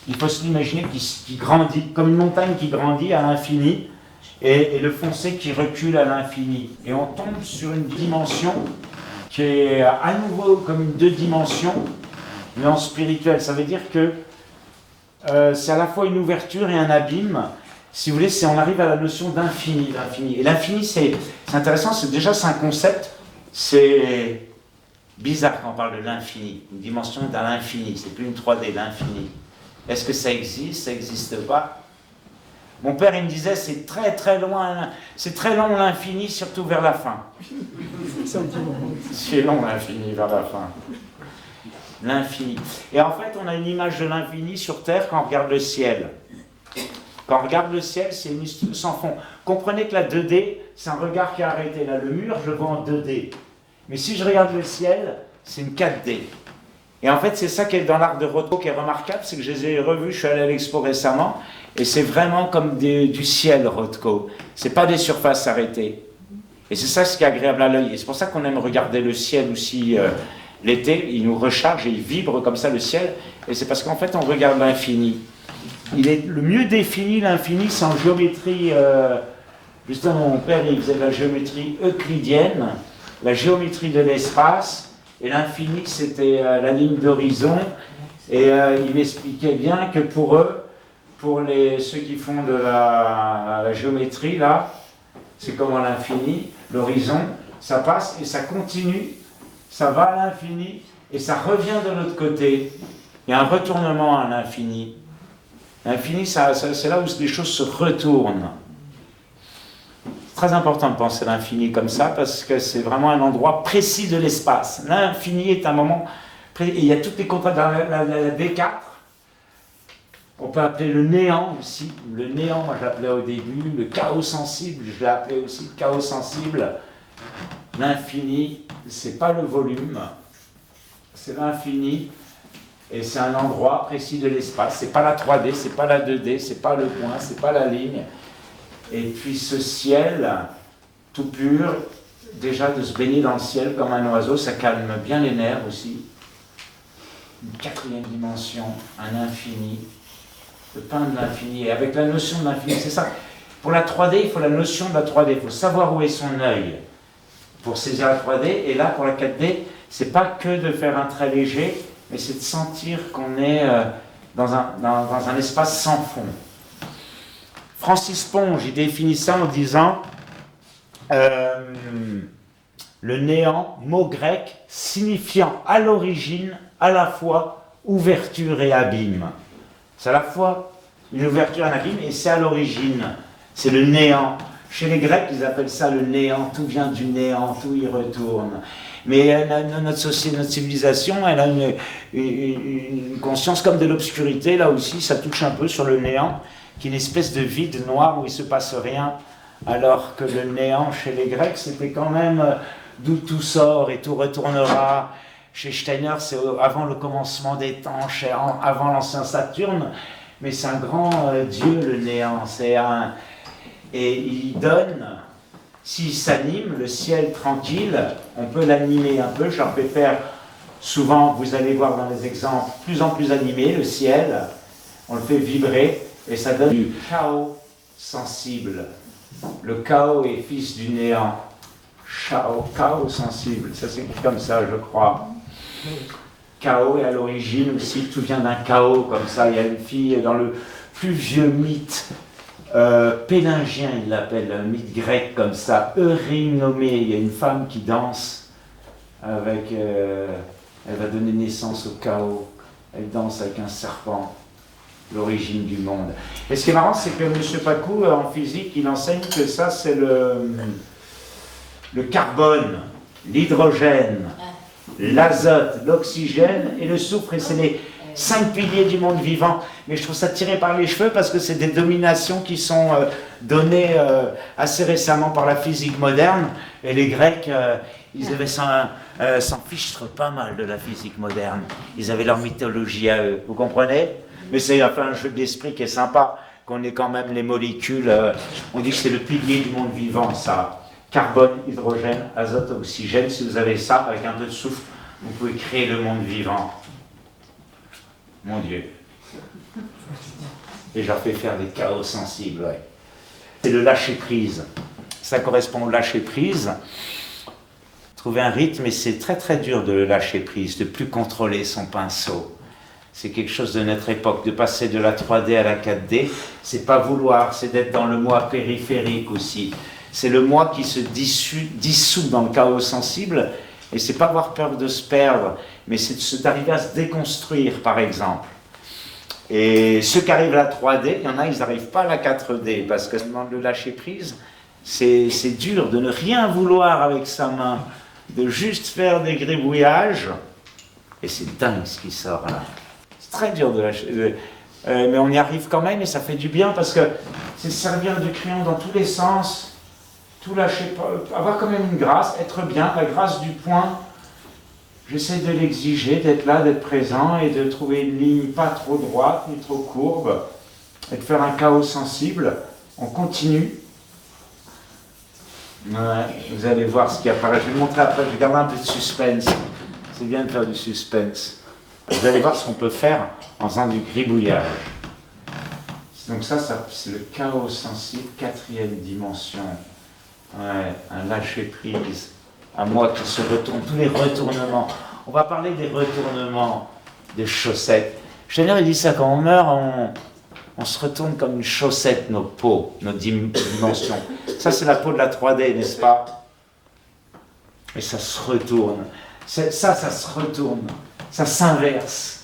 Speaker 1: Il faut se l'imaginer qui grandit, comme une montagne qui grandit à l'infini, et le foncé qui recule à l'infini. Et on tombe sur une dimension qui est à nouveau comme une 2 dimensions, mais en spirituel. Ça veut dire que c'est à la fois une ouverture et un abîme. Si vous voulez, on arrive à la notion d'infini. Et l'infini, c'est intéressant, c'est un concept, c'est bizarre quand on parle de l'infini, une dimension dans l'infini, c'est plus une 3D, l'infini. Est-ce que ça existe? Ça n'existe pas? Mon père, il me disait, c'est très très loin, c'est très long l'infini, surtout vers la fin. C'est long l'infini vers la fin. L'infini. Et en fait, on a une image de l'infini sur Terre quand on regarde le ciel. Quand on regarde le ciel, c'est une histoire sans fond. Comprenez que la 2D, c'est un regard qui est arrêté. Là, le mur, je le vois en 2D. Mais si je regarde le ciel, c'est une 4D. Et en fait, c'est ça qui est dans l'art de Rothko qui est remarquable, c'est que je les ai revus, je suis allé à l'expo récemment, et c'est vraiment comme du ciel, Rothko. C'est pas des surfaces arrêtées. Et c'est ça ce qui est agréable à l'œil. Et c'est pour ça qu'on aime regarder le ciel aussi l'été. Il nous recharge et il vibre comme ça, le ciel. Et c'est parce qu'en fait, on regarde l'infini. Il est le mieux défini, l'infini, c'est en géométrie. Justement, mon père, il faisait de la géométrie euclidienne, la géométrie de l'espace. Et l'infini, c'était la ligne d'horizon. Et il m'expliquait bien que pour eux, pour ceux qui font de la géométrie, là, c'est comme à l'infini, l'horizon, ça passe et ça continue, ça va à l'infini et ça revient de l'autre côté. Il y a un retournement à l'infini. L'infini, c'est là où les choses se retournent. C'est très important de penser à l'infini comme ça, parce que c'est vraiment un endroit précis de l'espace. L'infini est un moment précis. Et il y a toutes les contraintes dans la D4. On peut appeler le néant aussi. Le néant, moi je l'appelais au début. Le chaos sensible, je l'ai appelé aussi le chaos sensible. L'infini, c'est pas le volume, c'est l'infini. Et c'est un endroit précis de l'espace. C'est pas la 3D, c'est pas la 2D, c'est pas le point, c'est pas la ligne. Et puis ce ciel, tout pur, déjà de se baigner dans le ciel comme un oiseau, ça calme bien les nerfs aussi. une quatrième dimension, un infini, le pain de l'infini, et avec la notion de l'infini, c'est ça. Pour la 3D, il faut la notion de la 3D, il faut savoir où est son œil pour saisir la 3D, et là, pour la 4D, c'est pas que de faire un trait léger, mais c'est de sentir qu'on est dans un espace sans fond. Francis Ponge, il définit ça en disant le néant, mot grec, signifiant à l'origine à la fois ouverture et abîme. C'est à la fois une ouverture et un abîme, et c'est à l'origine. C'est le néant. Chez les Grecs, ils appellent ça le néant. Tout vient du néant, tout y retourne. Mais notre civilisation, elle a une conscience comme de l'obscurité. Là aussi, ça touche un peu sur le néant, qui est une espèce de vide noir où il ne se passe rien. Alors que le néant, chez les Grecs, c'était quand même d'où tout sort et tout retournera. Chez Steiner, c'est avant le commencement des temps, avant l'ancien Saturne. Mais c'est un grand dieu, le néant. Et il donne, s'il s'anime, le ciel tranquille, on peut l'animer un peu. Charles Pépère, souvent, vous allez voir dans les exemples, plus en plus animé, le ciel, on le fait vibrer, et ça donne du chaos sensible. Le chaos est fils du néant. Chaos sensible, ça s'écrit comme ça, je crois. Chaos, et à l'origine aussi, tout vient d'un chaos, comme ça. Il y a une fille dans le plus vieux mythe, pélingien, il l'appelle, un mythe grec comme ça, Eurynomée. Il y a une femme qui danse avec. Elle va donner naissance au chaos. Elle danse avec un serpent, l'origine du monde. Et ce qui est marrant, c'est que M. Pacou, en physique, il enseigne que ça, c'est le carbone, l'hydrogène, l'azote, l'oxygène et le soufre. Et c'est les 5 piliers du monde vivant. Mais je trouve ça tiré par les cheveux parce que c'est des dominations qui sont données assez récemment par la physique moderne. Et les Grecs, ils devaient s'en fichtre pas mal de la physique moderne. Ils avaient leur mythologie à eux. Vous comprenez? Mais c'est enfin un jeu d'esprit qui est sympa, qu'on ait quand même les molécules. On dit que c'est le pilier du monde vivant, ça. Carbone, hydrogène, azote, oxygène. Si vous avez ça, avec un peu de soufre, vous pouvez créer le monde vivant. Mon Dieu. Et je leur fais faire des chaos sensibles, ouais. C'est le lâcher-prise. Ça correspond au lâcher-prise. Trouver un rythme, et c'est très très dur de le lâcher-prise, de plus contrôler son pinceau. C'est quelque chose de notre époque, de passer de la 3D à la 4D. C'est pas vouloir, c'est d'être dans le moi périphérique aussi. C'est le moi qui se dissout dans le chaos sensible, et c'est pas avoir peur de se perdre, mais c'est d'arriver à se déconstruire, par exemple. Et ceux qui arrivent à la 3D, il y en a, ils n'arrivent pas à la 4D, parce que le lâcher-prise, c'est dur de ne rien vouloir avec sa main, de juste faire des gribouillages, et c'est dingue ce qui sort là. C'est très dur de lâcher, mais on y arrive quand même, et ça fait du bien, parce que c'est servir du crayon dans tous les sens, tout lâcher, avoir quand même une grâce, être bien, la grâce du point. J'essaie de l'exiger, d'être là, d'être présent, et de trouver une ligne pas trop droite, ni trop courbe, et de faire un chaos sensible. On continue. Ouais, vous allez voir ce qui apparaît. Je vais vous montrer après, je vais garder un peu de suspense. C'est bien de faire du suspense. Vous allez voir ce qu'on peut faire en faisant du gribouillage. Donc ça c'est le chaos sensible, 4e dimension. Ouais, un lâcher-prise, un moi qui se retourne, tous les retournements. On va parler des retournements des chaussettes. Steiner, il dit ça, quand on meurt, on se retourne comme une chaussette, nos peaux, nos dimensions. Ça, c'est la peau de la 3D, n'est-ce pas? Et ça se retourne. Ça se retourne. Ça s'inverse.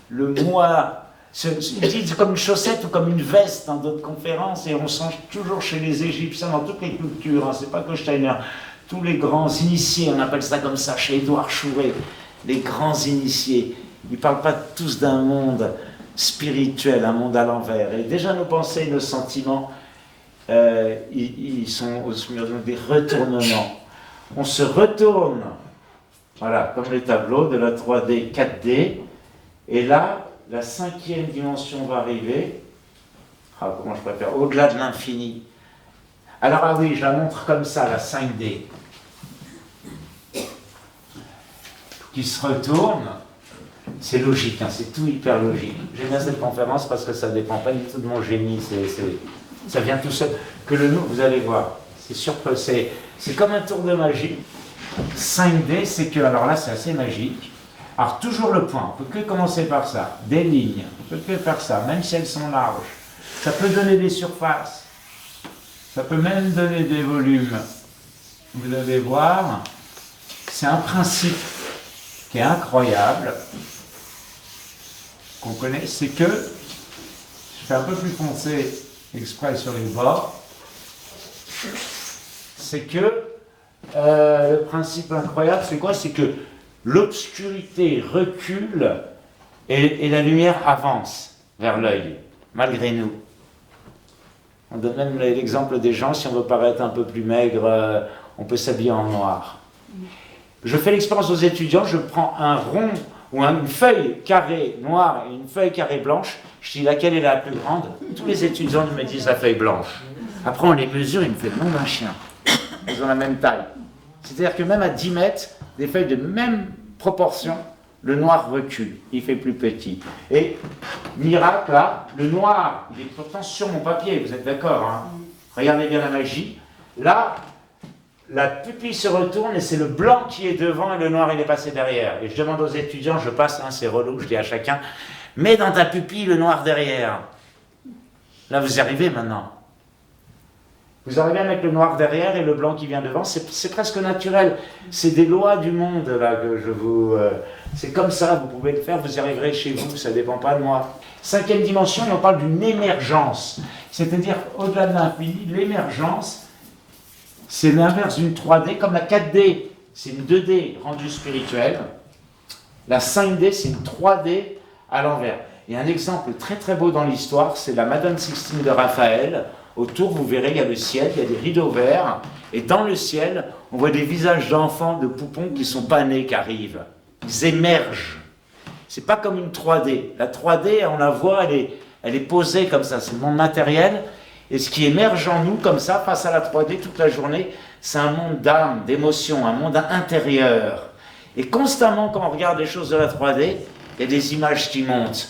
Speaker 1: Le moi... Il dit comme une chaussette ou comme une veste dans d'autres conférences, et on sent toujours chez les Égyptiens, dans toutes les cultures, hein, c'est pas que Steiner, tous les grands initiés, on appelle ça comme ça, chez Édouard Chouret, les grands initiés, ils ne parlent pas tous d'un monde spirituel, un monde à l'envers. Et déjà nos pensées, nos sentiments, ils sont au des retournements. On se retourne, voilà, comme les tableaux de la 3D, 4D, et là, la 5e dimension va arriver. Ah, comment je préfère? Au-delà de l'infini. Alors, ah oui, je la montre comme ça, la 5D. Qui se retourne. C'est logique, hein, c'est tout hyper logique. J'aime bien cette conférence parce que ça ne dépend pas du tout de mon génie, ça vient tout seul. Que le nous, vous allez voir, c'est sûr que c'est comme un tour de magie. 5D, c'est que, alors là c'est assez magique. Alors toujours le point, on ne peut que commencer par ça. Des lignes, on ne peut que faire ça, même si elles sont larges. Ça peut donner des surfaces, ça peut même donner des volumes. Vous allez voir, c'est un principe qui est incroyable, qu'on connaît, c'est que, je fais un peu plus foncé exprès sur les bords, c'est que le principe incroyable, c'est quoi? C'est que l'obscurité recule et la lumière avance vers l'œil, malgré nous. On donne même l'exemple des gens, si on veut paraître un peu plus maigre, on peut s'habiller en noir. Je fais l'expérience aux étudiants, je prends un rond ou une feuille carrée noire et une feuille carrée blanche, je dis laquelle est la plus grande, tous les étudiants me disent la feuille blanche. Après on les mesure, il me fait le nom d'un chien. Ils ont la même taille. C'est-à-dire que même à 10 mètres, des feuilles de même proportion, le noir recule, il fait plus petit. Et, miracle, là, le noir, il est pourtant sur mon papier, vous êtes d'accord, hein? Regardez bien la magie. Là, la pupille se retourne et c'est le blanc qui est devant et le noir, il est passé derrière. Et je demande aux étudiants, je passe, hein, c'est relou, je dis à chacun, mets dans ta pupille le noir derrière. Là, vous y arrivez maintenant. Vous arrivez à mettre le noir derrière et le blanc qui vient devant, c'est presque naturel. C'est des lois du monde, là, que je vous... c'est comme ça, vous pouvez le faire, vous y arriverez chez vous, ça ne dépend pas de moi. 5e dimension, on parle d'une émergence. C'est-à-dire, au-delà de l'infini, l'émergence, c'est l'inverse d'une 3D, comme la 4D, c'est une 2D rendue spirituelle. La 5D, c'est une 3D à l'envers. Et un exemple très très beau dans l'histoire, c'est la Madone Sixtine de Raphaël. Autour, vous verrez, il y a le ciel, il y a des rideaux verts, et dans le ciel, on voit des visages d'enfants, de poupons qui ne sont pas nés, qui arrivent. Ils émergent. C'est pas comme une 3D. La 3D, on la voit, elle est posée comme ça, c'est le monde matériel, et ce qui émerge en nous, comme ça, face à la 3D toute la journée, c'est un monde d'âme, d'émotion, un monde intérieur. Et constamment, quand on regarde les choses de la 3D, il y a des images qui montent,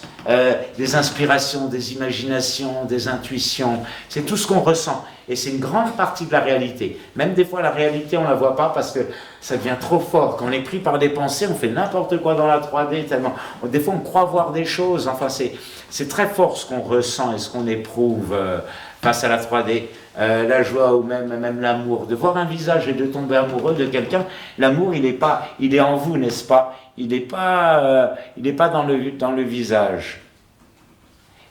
Speaker 1: des inspirations, des imaginations, des intuitions. C'est tout ce qu'on ressent. Et c'est une grande partie de la réalité. Même des fois, la réalité, on ne la voit pas parce que ça devient trop fort. Quand on est pris par des pensées, on fait n'importe quoi dans la 3D tellement. Des fois, on croit voir des choses. Enfin, c'est très fort ce qu'on ressent et ce qu'on éprouve face à la 3D. La joie ou même l'amour. De voir un visage et de tomber amoureux de quelqu'un, l'amour, il est en vous, n'est-ce pas? Il n'est pas dans le visage.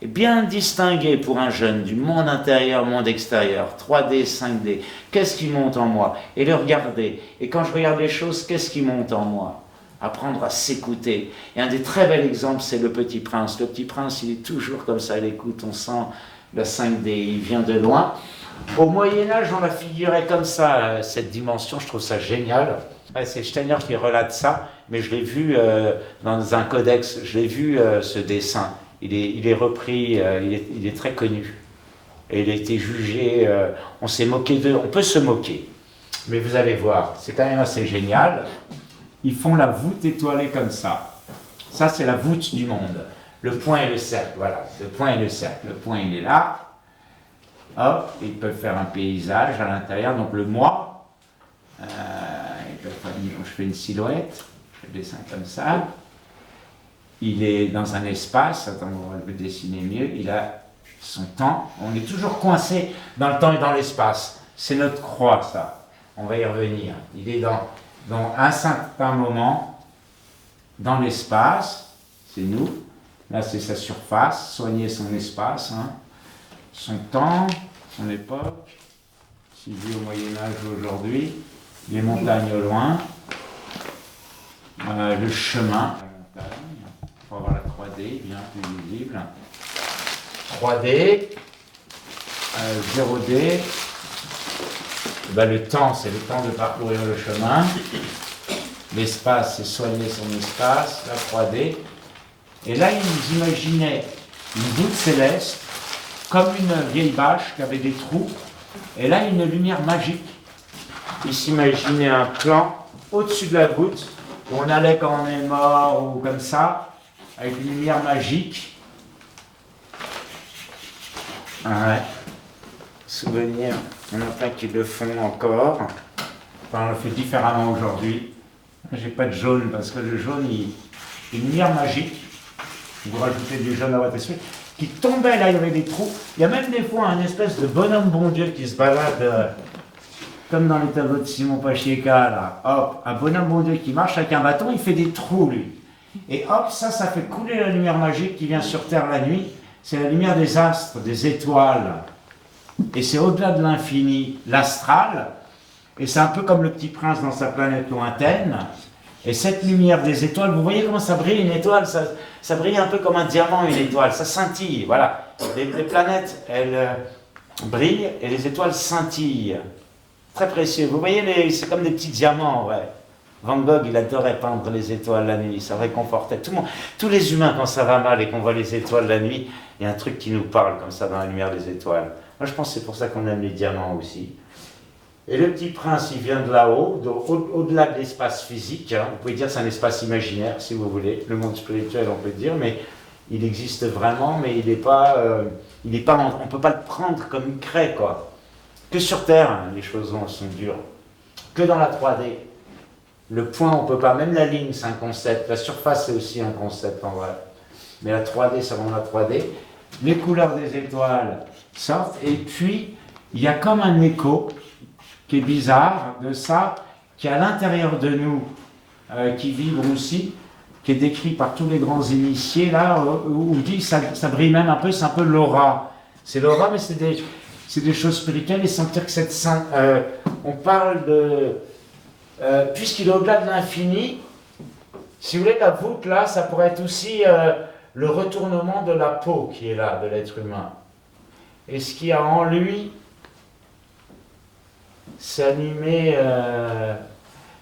Speaker 1: Et bien distinguer pour un jeune du monde intérieur, monde extérieur, 3D, 5D, qu'est-ce qui monte en moi? Et le regarder. Et quand je regarde les choses, qu'est-ce qui monte en moi? Apprendre à s'écouter. Et un des très bels exemples, c'est le Petit Prince. Le Petit Prince, il est toujours comme ça, il écoute, on sent la 5D, il vient de loin. Au Moyen-Âge, on la figurait comme ça, cette dimension, je trouve ça génial. C'est Steiner qui relate ça, mais je l'ai vu dans un codex, je l'ai vu ce dessin. Il est repris, il est très connu. Et il a été jugé, on s'est moqué d'eux, on peut se moquer. Mais vous allez voir, c'est quand même assez génial. Ils font la voûte étoilée comme ça. Ça, c'est la voûte du monde. Le point et le cercle, voilà. Le point et le cercle. Le point, il est là. Hop, ils peuvent faire un paysage à l'intérieur. Donc le moi, je fais une silhouette, je le dessine comme ça. Il est dans un espace, attends, on va le dessiner mieux, il a son temps. On est toujours coincé dans le temps et dans l'espace. C'est notre croix, ça. On va y revenir. Il est dans un certain moment, dans l'espace, c'est nous. Là, c'est sa surface, soigner son espace, hein. Son temps, son époque, s'il vit au Moyen-Âge aujourd'hui, les montagnes au loin, le chemin, la montagne, pour avoir la 3D, bien plus visible. 3D, 0D, ben, le temps, c'est le temps de parcourir le chemin. L'espace, c'est soigner son espace, la 3D. Et là, ils imaginaient une voûte céleste, comme une vieille bâche qui avait des trous, et là, une lumière magique. Ils s'imaginaient un plan au-dessus de la voûte, où on allait quand on est mort, ou comme ça, avec une lumière magique. Ouais. Souvenir, il y en a plein qui le font encore. Enfin, on le fait différemment aujourd'hui. J'ai pas de jaune parce que le jaune, une lumière magique. Vous rajoutez du jaune à votre esprit qui tombait là, il y avait des trous. Il y a même des fois un espèce de bonhomme bon Dieu qui se balade comme dans les tableaux de Simon Pachieka là. Hop, un bonhomme bon Dieu qui marche avec un bâton, il fait des trous lui. Et hop, ça fait couler la lumière magique qui vient sur Terre la nuit. C'est la lumière des astres, des étoiles. Et c'est au-delà de l'infini, l'astral. Et c'est un peu comme le petit prince dans sa planète lointaine. Et cette lumière des étoiles, vous voyez comment ça brille une étoile, ça brille un peu comme un diamant une étoile, ça scintille, voilà. Les planètes, elles brillent et les étoiles scintillent. Très précieux. Vous voyez, c'est comme des petits diamants, ouais. Van Gogh, il adorait peindre les étoiles la nuit, ça réconfortait tout le monde. Tous les humains, quand ça va mal et qu'on voit les étoiles la nuit, il y a un truc qui nous parle comme ça dans la lumière des étoiles. Moi, je pense que c'est pour ça qu'on aime les diamants aussi. Et le petit prince, il vient de là-haut, au-delà de l'espace physique. Hein. Vous pouvez dire que c'est un espace imaginaire, si vous voulez. Le monde spirituel, on peut dire, mais il existe vraiment, mais il n'est pas, on ne peut pas le prendre comme une craie, quoi. Que sur Terre, hein, les choses sont dures. Que dans la 3D. Le point, on ne peut pas. Même la ligne, c'est un concept. La surface, c'est aussi un concept, en vrai. Mais la 3D, c'est vraiment la 3D. Les couleurs des étoiles sortent. Et puis, il y a comme un écho qui est bizarre de ça, qui est à l'intérieur de nous, qui vibre aussi, qui est décrit par tous les grands initiés, là, où on dit que ça brille même un peu, c'est un peu l'aura. C'est l'aura, mais c'est des choses spirituelles, et sentir que on parle de... puisqu'il est au-delà de l'infini, si vous voulez, la voûte, là, ça pourrait être aussi le retournement de la peau qui est là, de l'être humain. Et ce qu'il y a en lui, c'est animé,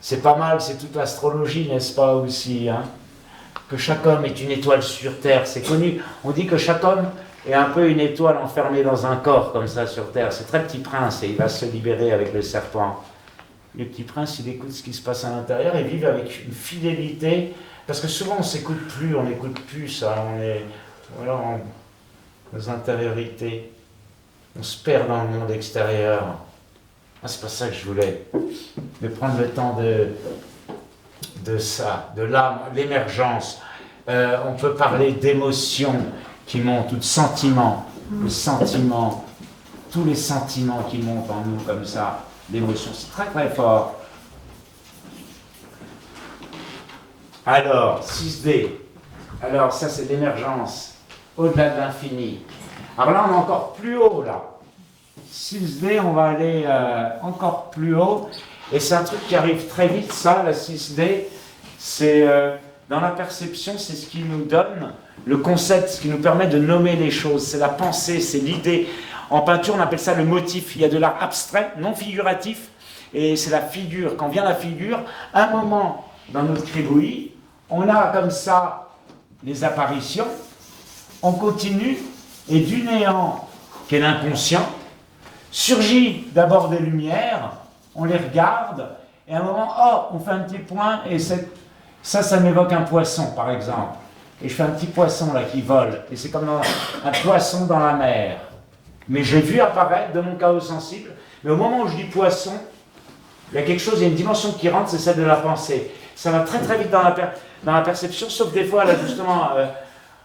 Speaker 1: c'est pas mal, c'est toute l'astrologie, n'est-ce pas, aussi, hein, que chaque homme est une étoile sur Terre, c'est connu. On dit que chaque homme est un peu une étoile enfermée dans un corps, comme ça, sur Terre. C'est très Petit Prince, et il va se libérer avec le serpent. Le Petit Prince, il écoute ce qui se passe à l'intérieur et vit avec une fidélité, parce que souvent on s'écoute plus, on n'écoute plus ça, on est voilà, nos intériorités, on se perd dans le monde extérieur. Ah, c'est pas ça que je voulais, de prendre le temps de ça, de l'âme, l'émergence. On peut parler d'émotions qui montent, ou de sentiments, le sentiment, tous les sentiments qui montent en nous comme ça. L'émotion, c'est très très fort. Alors, 6D. Alors, ça c'est l'émergence, au-delà de l'infini. Alors là, on est encore plus haut, là. 6D, on va aller encore plus haut. Et c'est un truc qui arrive très vite, ça, la 6D. C'est, dans la perception, c'est ce qui nous donne le concept, ce qui nous permet de nommer les choses. C'est la pensée, c'est l'idée. En peinture, on appelle ça le motif. Il y a de l'art abstrait, non figuratif, et c'est la figure. Quand vient la figure, un moment dans notre cribouillis, on a comme ça les apparitions, on continue, et du néant, qui est l'inconscient, surgit d'abord des lumières, on les regarde, et à un moment, on fait un petit point, et ça m'évoque un poisson, par exemple. Et je fais un petit poisson là qui vole, et c'est comme un poisson dans la mer. Mais j'ai vu apparaître de mon chaos sensible, mais au moment où je dis poisson, il y a quelque chose, il y a une dimension qui rentre, c'est celle de la pensée. Ça va très très vite dans la perception, sauf des fois, là justement,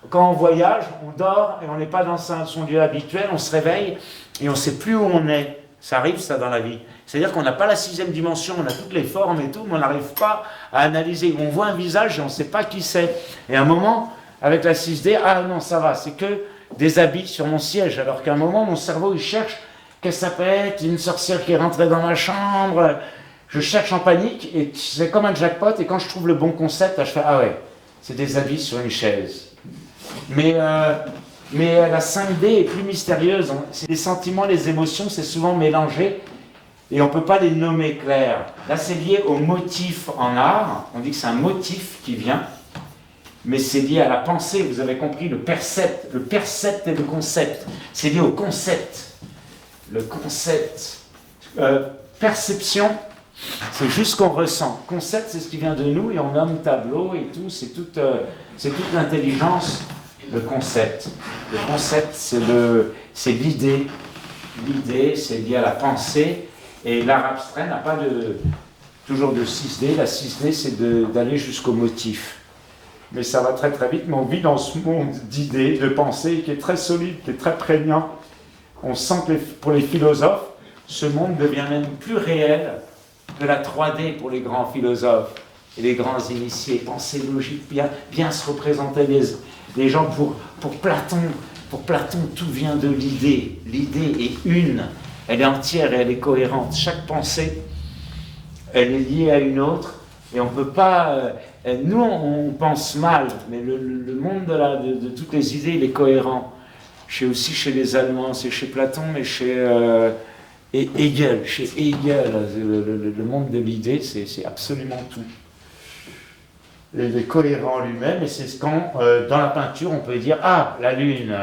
Speaker 1: quand on voyage, on dort et on n'est pas dans son lieu habituel, on se réveille et on ne sait plus où on est. Ça arrive ça dans la vie. C'est-à-dire qu'on n'a pas la 6e dimension, on a toutes les formes et tout, mais on n'arrive pas à analyser. On voit un visage et on ne sait pas qui c'est. Et à un moment, avec la 6D, ah non, ça va, c'est que des habits sur mon siège, alors qu'à un moment, mon cerveau, il cherche, qu'est-ce que ça peut être, une sorcière qui est rentrée dans ma chambre, je cherche en panique, et c'est comme un jackpot, et quand je trouve le bon concept, là, je fais, ah ouais, c'est des habits sur une chaise. Mais la 5D est plus mystérieuse, c'est les sentiments, les émotions, c'est souvent mélangé, et on ne peut pas les nommer clairs. Là, c'est lié au motif en art, on dit que c'est un motif qui vient, mais c'est lié à la pensée, vous avez compris, le percept et le concept, c'est lié au concept. Le concept, perception, C'est juste qu'on ressent. Concept, c'est ce qui vient de nous, et on nomme tableau et tout, c'est toute l'intelligence, le concept. Le concept, c'est l'idée. L'idée, c'est lié à la pensée, et l'art abstrait n'a pas toujours de 6D. La 6D, c'est d'aller jusqu'au motif. Mais ça va très très vite, mais on vit dans ce monde d'idées, de pensées, qui est très solide, qui est très prégnant. On sent que pour les philosophes, ce monde devient même plus réel que la 3D pour les grands philosophes et les grands initiés. Pensée logique, bien se représenter les gens. Pour Platon, tout vient de l'idée. L'idée est une, elle est entière et elle est cohérente. Chaque pensée, elle est liée à une autre, et on ne peut pas... nous, on pense mal, mais le monde de toutes les idées, il est cohérent. Aussi chez les Allemands, c'est chez Platon, mais chez Hegel. Chez Hegel, le monde de l'idée, c'est absolument tout. Il est cohérent lui-même, et c'est quand, dans la peinture, on peut dire « Ah, la lune !»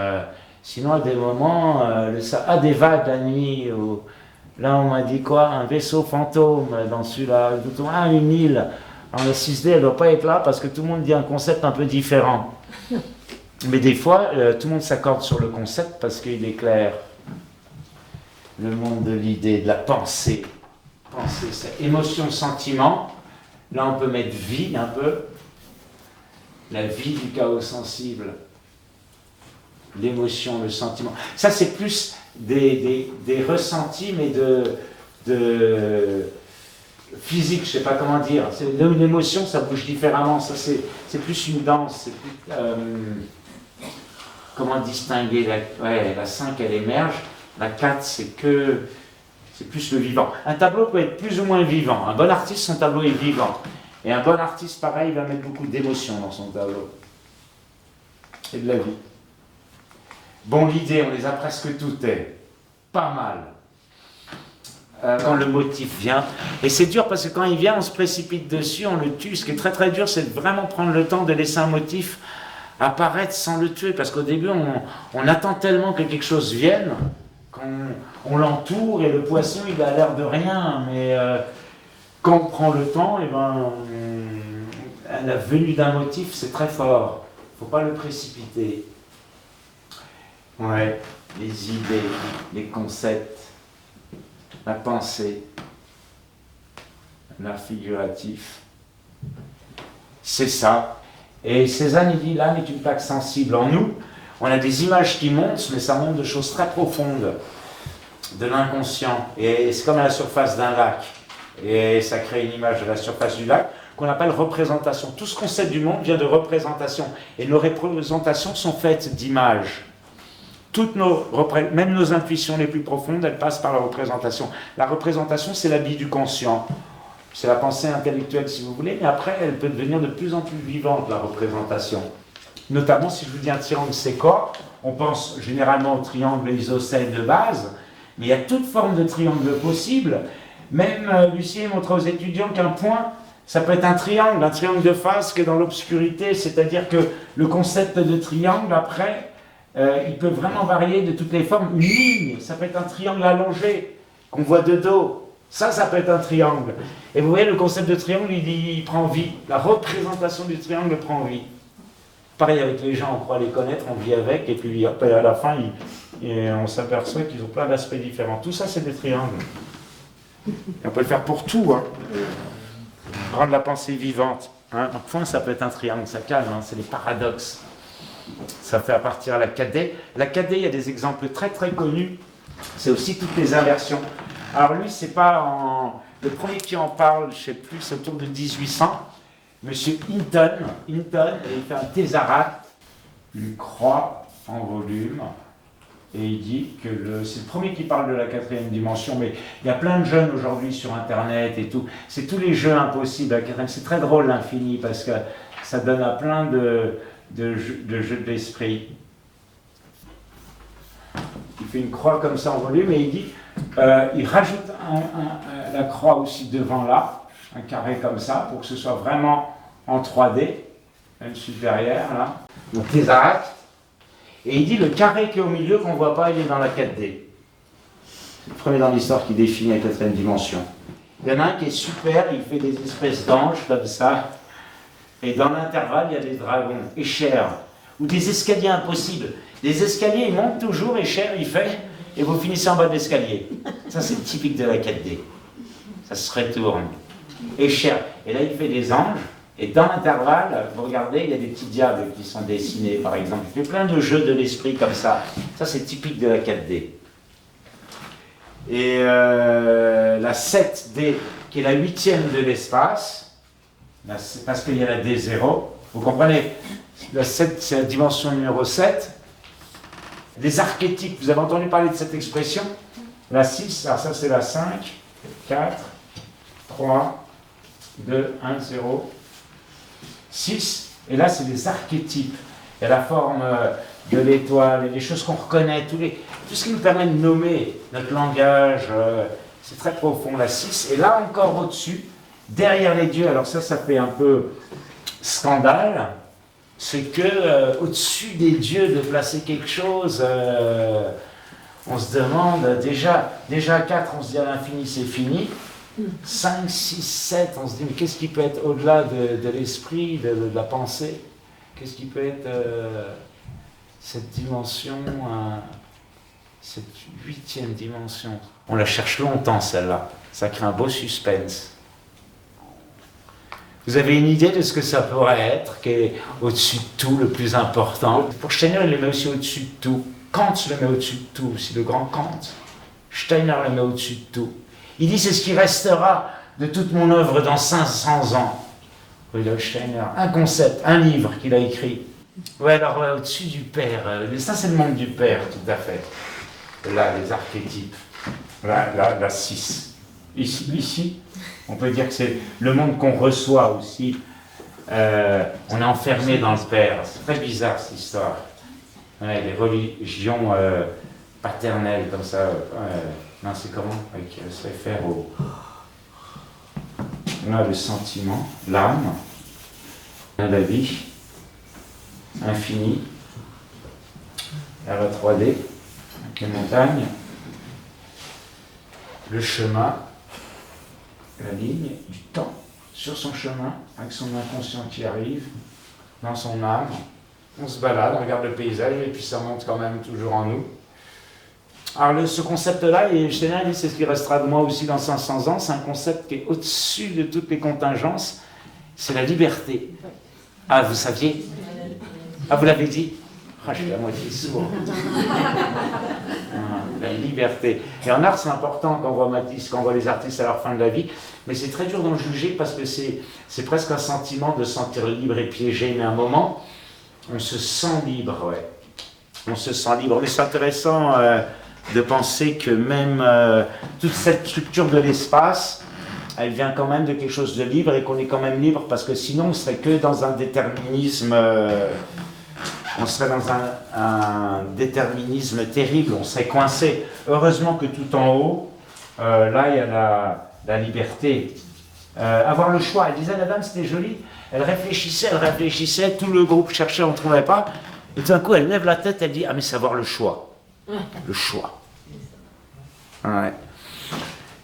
Speaker 1: Sinon, à des moments, « des vagues la nuit !» Là, on m'a dit quoi? Un vaisseau fantôme dans celui-là. Ah, une île. Alors, la 6D, elle ne doit pas être là parce que tout le monde dit un concept un peu différent. Mais des fois, tout le monde s'accorde sur le concept parce qu'il est clair. Le monde de l'idée, de la pensée. Pensée, c'est émotion, sentiment. Là, on peut mettre vie un peu. La vie du chaos sensible. L'émotion, le sentiment. Ça, c'est plus des ressentis, mais de physique, je ne sais pas comment dire. Une émotion, ça bouge différemment. Ça, c'est plus une danse. C'est plus, comment distinguer la 5, elle émerge. La 4, c'est plus le vivant. Un tableau peut être plus ou moins vivant. Un bon artiste, son tableau est vivant. Et un bon artiste, pareil, il va mettre beaucoup d'émotion dans son tableau. Et de la vie. Bon, l'idée, on les a presque toutes. Pas mal. Quand le motif vient. Et c'est dur parce que quand il vient, on se précipite dessus, on le tue. Ce qui est très très dur, c'est de vraiment prendre le temps de laisser un motif apparaître sans le tuer. Parce qu'au début, on attend tellement que quelque chose vienne, qu'on l'entoure, et le poisson, il a l'air de rien. Mais quand on prend le temps, la venue d'un motif, c'est très fort. Il ne faut pas le précipiter. Ouais, les idées, les concepts, la pensée, l'art figuratif. C'est ça. Et Cézanne, il dit, l'âme est une plaque sensible. En nous, on a des images qui montent, mais ça monte de choses très profondes, de l'inconscient. Et c'est comme à la surface d'un lac. Et ça crée une image de la surface du lac qu'on appelle représentation. Tout ce qu'on sait du monde vient de représentation. Et nos représentations sont faites d'images. Même nos intuitions les plus profondes, elles passent par la représentation. La représentation, c'est l'habit du conscient. C'est la pensée intellectuelle, si vous voulez, mais après, elle peut devenir de plus en plus vivante, la représentation. Notamment, si je vous dis un triangle, c'est quoi? On pense généralement au triangle isocèle de base, mais il y a toute forme de triangle possible. Même Lucien montrait aux étudiants qu'un point, ça peut être un triangle de face qui est dans l'obscurité, c'est-à-dire que le concept de triangle, après, il peut vraiment varier de toutes les formes. Une ligne, ça peut être un triangle allongé, qu'on voit de dos. Ça peut être un triangle. Et vous voyez, le concept de triangle, il prend vie. La représentation du triangle prend vie. Pareil avec les gens, on croit les connaître, on vit avec, et puis après, à la fin, on s'aperçoit qu'ils ont plein d'aspects différents. Tout ça, c'est des triangles. Et on peut le faire pour tout. Hein. Rendre la pensée vivante. Hein. Un point, ça peut être un triangle, ça calme, hein. C'est les paradoxes. Ça fait à partir à la 4D. La 4D, il y a des exemples très très connus. C'est aussi toutes les inversions. Alors lui, c'est pas le premier qui en parle, je ne sais plus, c'est autour de 1800. Monsieur Hinton, il fait un tesseract, une croix en volume, et il dit que c'est le premier qui parle de la 4e dimension, mais il y a plein de jeunes aujourd'hui sur Internet et tout. C'est tous les jeux impossibles à la 4e. C'est très drôle l'infini, parce que ça donne à plein de jeux de l'esprit. Il fait une croix comme ça en volume, et il dit... il rajoute la croix aussi devant là, un carré comme ça, pour que ce soit vraiment en 3D, une supérieure là, donc tesseract. Et il dit le carré qui est au milieu qu'on ne voit pas, il est dans la 4D. C'est le premier dans l'histoire qui définit la 4e dimension. Il y en a un qui est super, il fait des espèces d'anges comme ça. Et dans l'intervalle, il y a des dragons. Et cher. Ou des escaliers impossibles. Des escaliers, ils montent toujours et cher, il fait. Et vous finissez en bas de l'escalier. Ça, c'est typique de la 4D. Ça se retourne. Et cher. Et là, il fait des anges. Et dans l'intervalle, vous regardez, il y a des petits diables qui sont dessinés, par exemple. Il fait plein de jeux de l'esprit comme ça. Ça, c'est typique de la 4D. Et la 7D, qui est la 8e de l'espace, parce qu'il y a la D0, vous comprenez, la 7, c'est la dimension numéro 7. Les archétypes, vous avez entendu parler de cette expression? La 6, alors ça c'est la 5, 4, 3, 2, 1, 0, 6, et là c'est les archétypes. Il y a la forme de l'étoile, et les choses qu'on reconnaît, tout ce qui nous permet de nommer notre langage, c'est très profond, la 6. Et là encore au-dessus, derrière les dieux, alors ça fait un peu scandale, c'est que au-dessus des dieux de placer quelque chose, on se demande, déjà à 4, on se dit à l'infini c'est fini, 5, 6, 7, on se dit mais qu'est-ce qui peut être au-delà de l'esprit, de la pensée? Qu'est-ce qui peut être cette dimension, cette 8e dimension? On la cherche longtemps celle-là, ça crée un beau suspense. Vous avez une idée de ce que ça pourrait être, qui est au-dessus de tout, le plus important? Pour Steiner, il le met aussi au-dessus de tout. Kant le met au-dessus de tout aussi, le grand Kant. Steiner le met au-dessus de tout. Il dit c'est ce qui restera de toute mon œuvre dans 500 ans. Rudolf Steiner. Un concept, un livre qu'il a écrit. Oui, alors au-dessus du Père, ça c'est le monde du Père, tout à fait. Là, les archétypes. Là, la 6. Ici, on peut dire que c'est le monde qu'on reçoit aussi. On est enfermé dans le Père. C'est très bizarre cette histoire. Ouais, les religions paternelles comme ça. Non, c'est comment? Qui se réfère au... Là, le sentiment, l'âme, la vie, infini, la 3D, avec les montagnes, le chemin, la ligne du temps sur son chemin, avec son inconscient qui arrive, dans son âme. On se balade, on regarde le paysage et puis ça monte quand même toujours en nous. Alors ce concept-là, et Steiner dit c'est ce qui restera de moi aussi dans 500 ans, c'est un concept qui est au-dessus de toutes les contingences, c'est la liberté. Ah, vous saviez? Ah, vous l'avez dit? Ah, je suis à moitié sourd. La liberté. Et en art, c'est important quand on voit Matisse, quand on voit les artistes à leur fin de la vie, mais c'est très dur d'en juger parce que c'est presque un sentiment de se sentir libre et piégé, mais à un moment, on se sent libre, ouais. On se sent libre. Mais c'est intéressant de penser que même toute cette structure de l'espace, elle vient quand même de quelque chose de libre et qu'on est quand même libre parce que sinon, on serait que dans un déterminisme... on serait dans un déterminisme terrible, on serait coincé. Heureusement que tout en haut, là, il y a la liberté. Avoir le choix. Elle disait, la dame, c'était joli. Elle réfléchissait, tout le groupe cherchait, on ne trouvait pas. Et tout d'un coup, elle lève la tête, elle dit, ah mais c'est avoir le choix. Le choix. Ouais.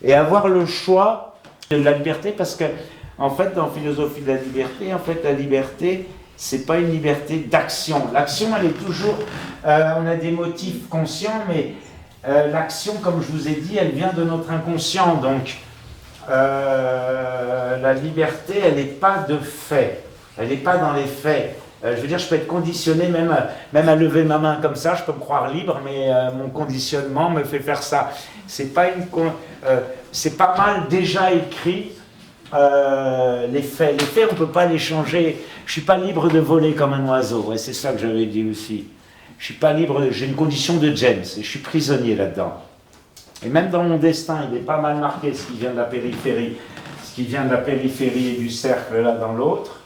Speaker 1: Et avoir le choix de la liberté, parce que, en fait, dans la philosophie de la liberté, c'est pas une liberté d'action. L'action, elle est toujours... on a des motifs conscients, mais l'action, comme je vous ai dit, elle vient de notre inconscient. Donc, la liberté, elle n'est pas de fait. Elle n'est pas dans les faits. Je veux dire, je peux être conditionné même à lever ma main comme ça, je peux me croire libre, mais mon conditionnement me fait faire ça. C'est pas mal déjà écrit. Les faits, on ne peut pas les changer. Je ne suis pas libre de voler comme un oiseau. Ouais, c'est ça que j'avais dit aussi. Je ne suis pas libre, j'ai une condition de James et je suis prisonnier là-dedans. Et même dans mon destin, il est pas mal marqué ce qui vient de la périphérie. Ce qui vient de la périphérie et du cercle là dans l'autre.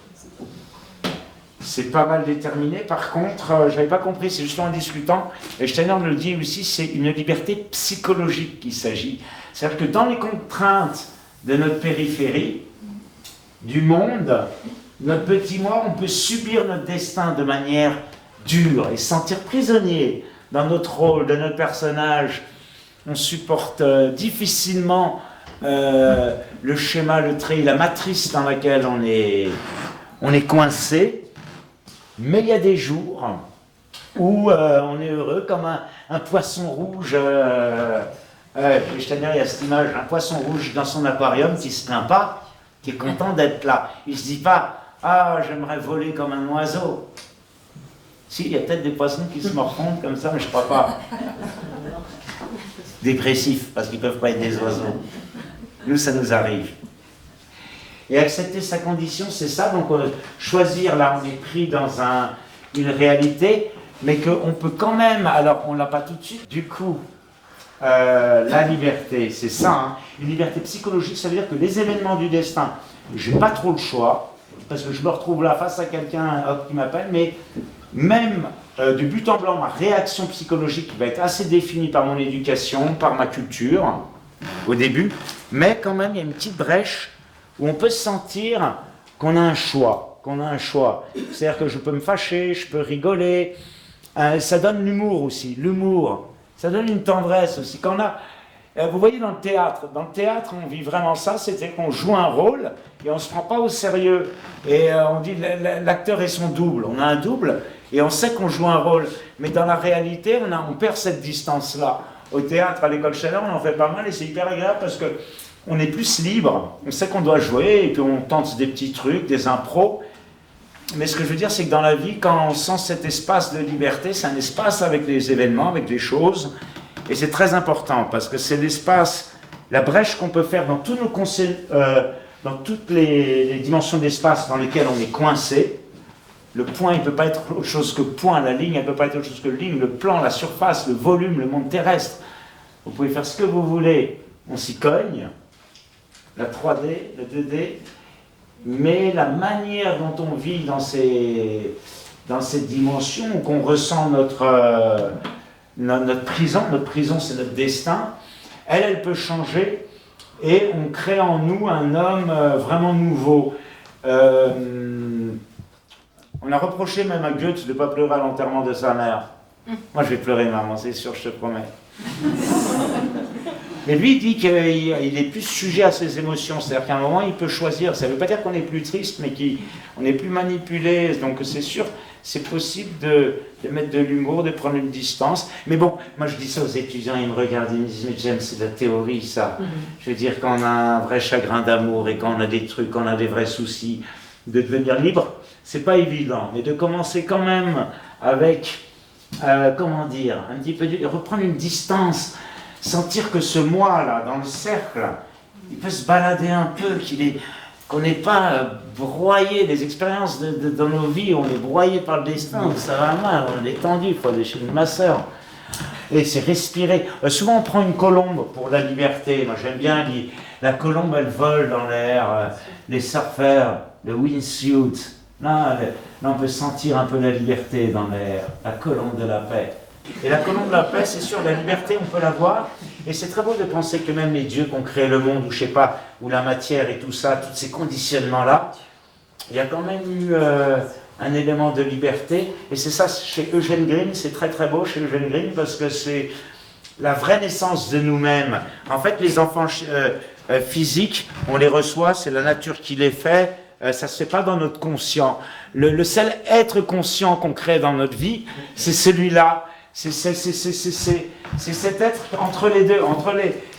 Speaker 1: C'est pas mal déterminé. Par contre, je n'avais pas compris, c'est justement en discutant, et Steiner le dit aussi, c'est une liberté psychologique qu'il s'agit. C'est-à-dire que dans les contraintes de notre périphérie, du monde, notre petit moi, on peut subir notre destin de manière dure et se sentir prisonnier dans notre rôle, de notre personnage. On supporte difficilement le schéma, le trait, la matrice dans laquelle on est coincé, mais il y a des jours où on est heureux comme un poisson rouge. Je t'en dirais, il y a cette image, un poisson rouge dans son aquarium qui ne se plaint pas, qui est content d'être là. Il ne se dit pas « Ah, j'aimerais voler comme un oiseau ». Si, il y a peut-être des poissons qui se morfondent comme ça, mais je ne crois pas. Dépressifs, parce qu'ils ne peuvent pas être des oiseaux. Nous, ça nous arrive. Et accepter sa condition, c'est ça. Donc, choisir, là, on est pris dans une réalité, mais qu'on peut quand même, alors on ne l'a pas tout de suite, du coup, la liberté, c'est ça. Hein. Une liberté psychologique, ça veut dire que les événements du destin, je n'ai pas trop le choix, parce que je me retrouve là face à quelqu'un qui m'appelle, mais même du but en blanc, ma réaction psychologique va être assez définie par mon éducation, par ma culture, au début, mais quand même, il y a une petite brèche où on peut sentir qu'on a un choix, C'est-à-dire que je peux me fâcher, je peux rigoler, ça donne l'humour aussi, ça donne une tendresse aussi. Quand on a, vous voyez dans le théâtre, on vit vraiment ça, c'est qu'on joue un rôle et on ne se prend pas au sérieux. Et on dit l'acteur est son double, on a un double et on sait qu'on joue un rôle. Mais dans la réalité, on perd cette distance-là. Au théâtre, à l'école Chaleur, on en fait pas mal et c'est hyper agréable parce qu'on est plus libre. On sait qu'on doit jouer et puis on tente des petits trucs, des impros. Mais ce que je veux dire, c'est que dans la vie, quand on sent cet espace de liberté, c'est un espace avec les événements, avec les choses. Et c'est très important parce que c'est l'espace, la brèche qu'on peut faire dans tous dans toutes les dimensions d'espace dans lesquelles on est coincé. Le point, il ne peut pas être autre chose que point, la ligne, elle ne peut pas être autre chose que ligne, le plan, la surface, le volume, le monde terrestre. Vous pouvez faire ce que vous voulez, on s'y cogne, la 3D, le 2D, mais la manière dont on vit dans ces dimensions, qu'on ressent notre prison c'est notre destin, elle peut changer et on crée en nous un homme vraiment nouveau. On a reproché même à Goethe de ne pas pleurer à l'enterrement de sa mère. Moi je vais pleurer, maman, c'est sûr, je te promets. Mais lui il dit qu'il est plus sujet à ses émotions, c'est-à-dire qu'à un moment il peut choisir. Ça ne veut pas dire qu'on est plus triste, mais qu'on n'est plus manipulé. Donc c'est sûr, c'est possible de mettre de l'humour, de prendre une distance. Mais bon, moi je dis ça aux étudiants, ils me regardent, ils me disent « Mais James, c'est de la théorie ça. » Je veux dire, quand on a un vrai chagrin d'amour et quand on a des trucs, quand on a des vrais soucis, de devenir libre, c'est pas évident. Mais de commencer quand même avec, comment dire, un petit peu, reprendre une distance, sentir que ce moi-là, dans le cercle, il peut se balader un peu, qu'on n'est pas broyé des expériences dans nos vies, on est broyé par le destin, ça va mal, on est tendu, il faut aller chez une masseur. Et c'est respirer. Souvent on prend une colombe pour la liberté, moi j'aime bien, la colombe elle vole dans l'air, les surfeurs, le wingsuit, là on peut sentir un peu la liberté dans l'air, la colombe de la paix. Et la colombe de la paix, c'est sûr, la liberté, on peut la voir. Et c'est très beau de penser que même les dieux qui ont créé le monde, ou je sais pas, ou la matière et tout ça, tous ces conditionnements-là, il y a quand même eu un élément de liberté. Et c'est ça, chez Eugene Green, c'est très très beau chez Eugene Green, parce que c'est la vraie naissance de nous-mêmes. En fait, les enfants physiques, on les reçoit, c'est la nature qui les fait, ça se fait pas dans notre conscient. Le seul être conscient qu'on crée dans notre vie, c'est celui-là. C'est cet être entre les deux,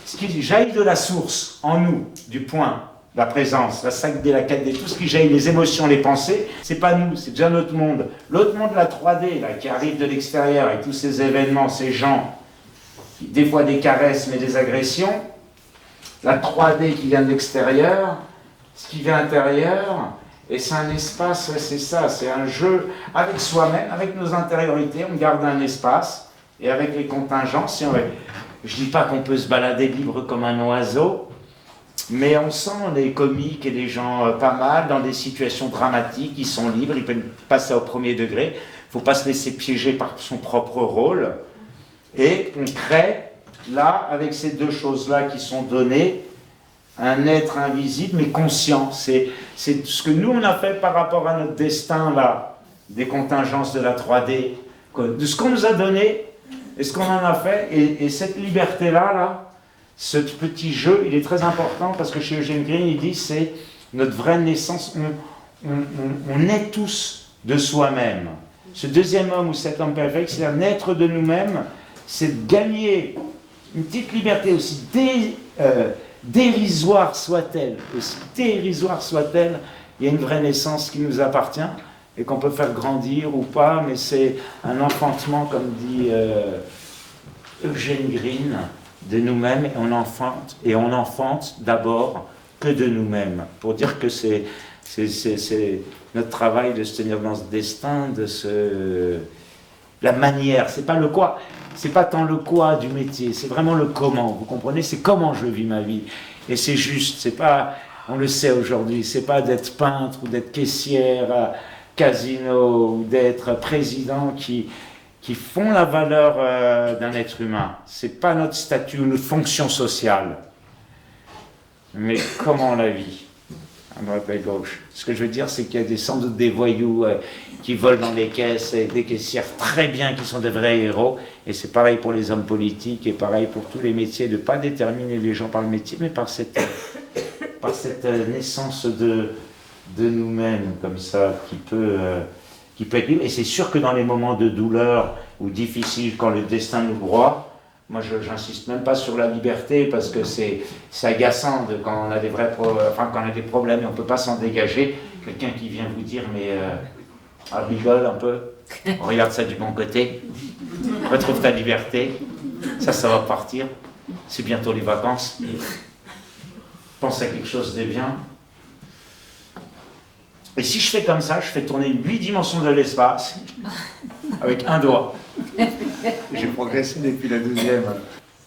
Speaker 1: ce qui jaillit de la source, en nous, du point, la présence, la 5D, la 4D, tout ce qui jaillit, les émotions, les pensées, c'est pas nous, c'est déjà notre monde. L'autre monde, la 3D, là, qui arrive de l'extérieur, avec tous ces événements, ces gens, des fois des caresses, mais des agressions, la 3D qui vient de l'extérieur, ce qui vient intérieur, et c'est un espace, c'est ça, c'est un jeu avec soi-même, avec nos intériorités, on garde un espace, et avec les contingences, je ne dis pas qu'on peut se balader libre comme un oiseau, mais on sent les comiques et les gens pas mal dans des situations dramatiques, ils sont libres, ils peuvent passer au premier degré, il ne faut pas se laisser piéger par son propre rôle, et on crée, là, avec ces deux choses-là qui sont données, un être invisible mais conscient. C'est ce que nous on a fait par rapport à notre destin là, des contingences de la 3D, de ce qu'on nous a donné et ce qu'on en a fait, et cette liberté là, Ce petit jeu, il est très important parce que chez Eugene Green, il dit c'est notre vraie naissance. On naît tous de soi-même. Ce deuxième homme ou cet homme perfect, c'est-à-dire naître de nous-mêmes, c'est gagner une petite liberté aussi dérisoire soit-elle, aussi dérisoire soit-elle, il y a une vraie naissance qui nous appartient et qu'on peut faire grandir ou pas, mais c'est un enfantement, comme dit Eugene Green, de nous-mêmes, et on enfante d'abord que de nous-mêmes, pour dire que c'est notre travail de se tenir dans ce destin, la manière, c'est pas le quoi, c'est pas tant le quoi du métier, c'est vraiment le comment, vous comprenez, c'est comment je vis ma vie, et c'est juste, c'est pas, on le sait aujourd'hui, c'est pas d'être peintre ou d'être caissière à casino ou d'être président qui font la valeur d'un être humain, c'est pas notre statut ou notre fonction sociale, mais comment on la vit à droite à gauche. Ce que je veux dire, c'est qu'il y a sans doute des voyous qui volent dans les caisses et des caissières très bien, qui sont des vrais héros. Et c'est pareil pour les hommes politiques et pareil pour tous les métiers, de ne pas déterminer les gens par le métier, mais par cette naissance de nous-mêmes, comme ça, qui peut être libre. Et c'est sûr que dans les moments de douleur ou difficiles, quand le destin nous broie, moi, j'insiste même pas sur la liberté parce que c'est agaçant quand on a quand on a des problèmes et on peut pas s'en dégager. Quelqu'un qui vient vous dire mais rigole un peu, regarde ça du bon côté, retrouve ta liberté, ça va partir. C'est bientôt les vacances. Pense à quelque chose de bien. Et si je fais comme ça, je fais tourner 8 dimensions de l'espace avec un doigt. J'ai progressé depuis la 12e.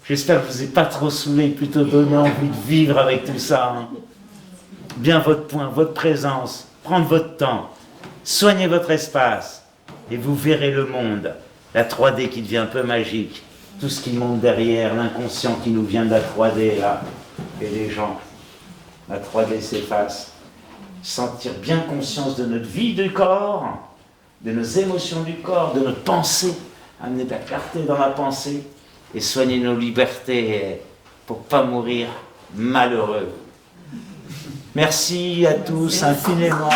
Speaker 1: J'espère que vous n'êtes pas trop saoulé, plutôt donné envie de vivre avec tout ça. Hein. Bien votre point, votre présence, prendre votre temps, soignez votre espace, et vous verrez le monde, la 3D qui devient un peu magique, tout ce qui monte derrière, l'inconscient qui nous vient de la 3D, là, et les gens, la 3D s'efface. Sentir bien conscience de notre vie du corps, de nos émotions du corps, de notre pensée, amener de la clarté dans la pensée et soigner nos libertés pour ne pas mourir malheureux. Merci à tous infiniment.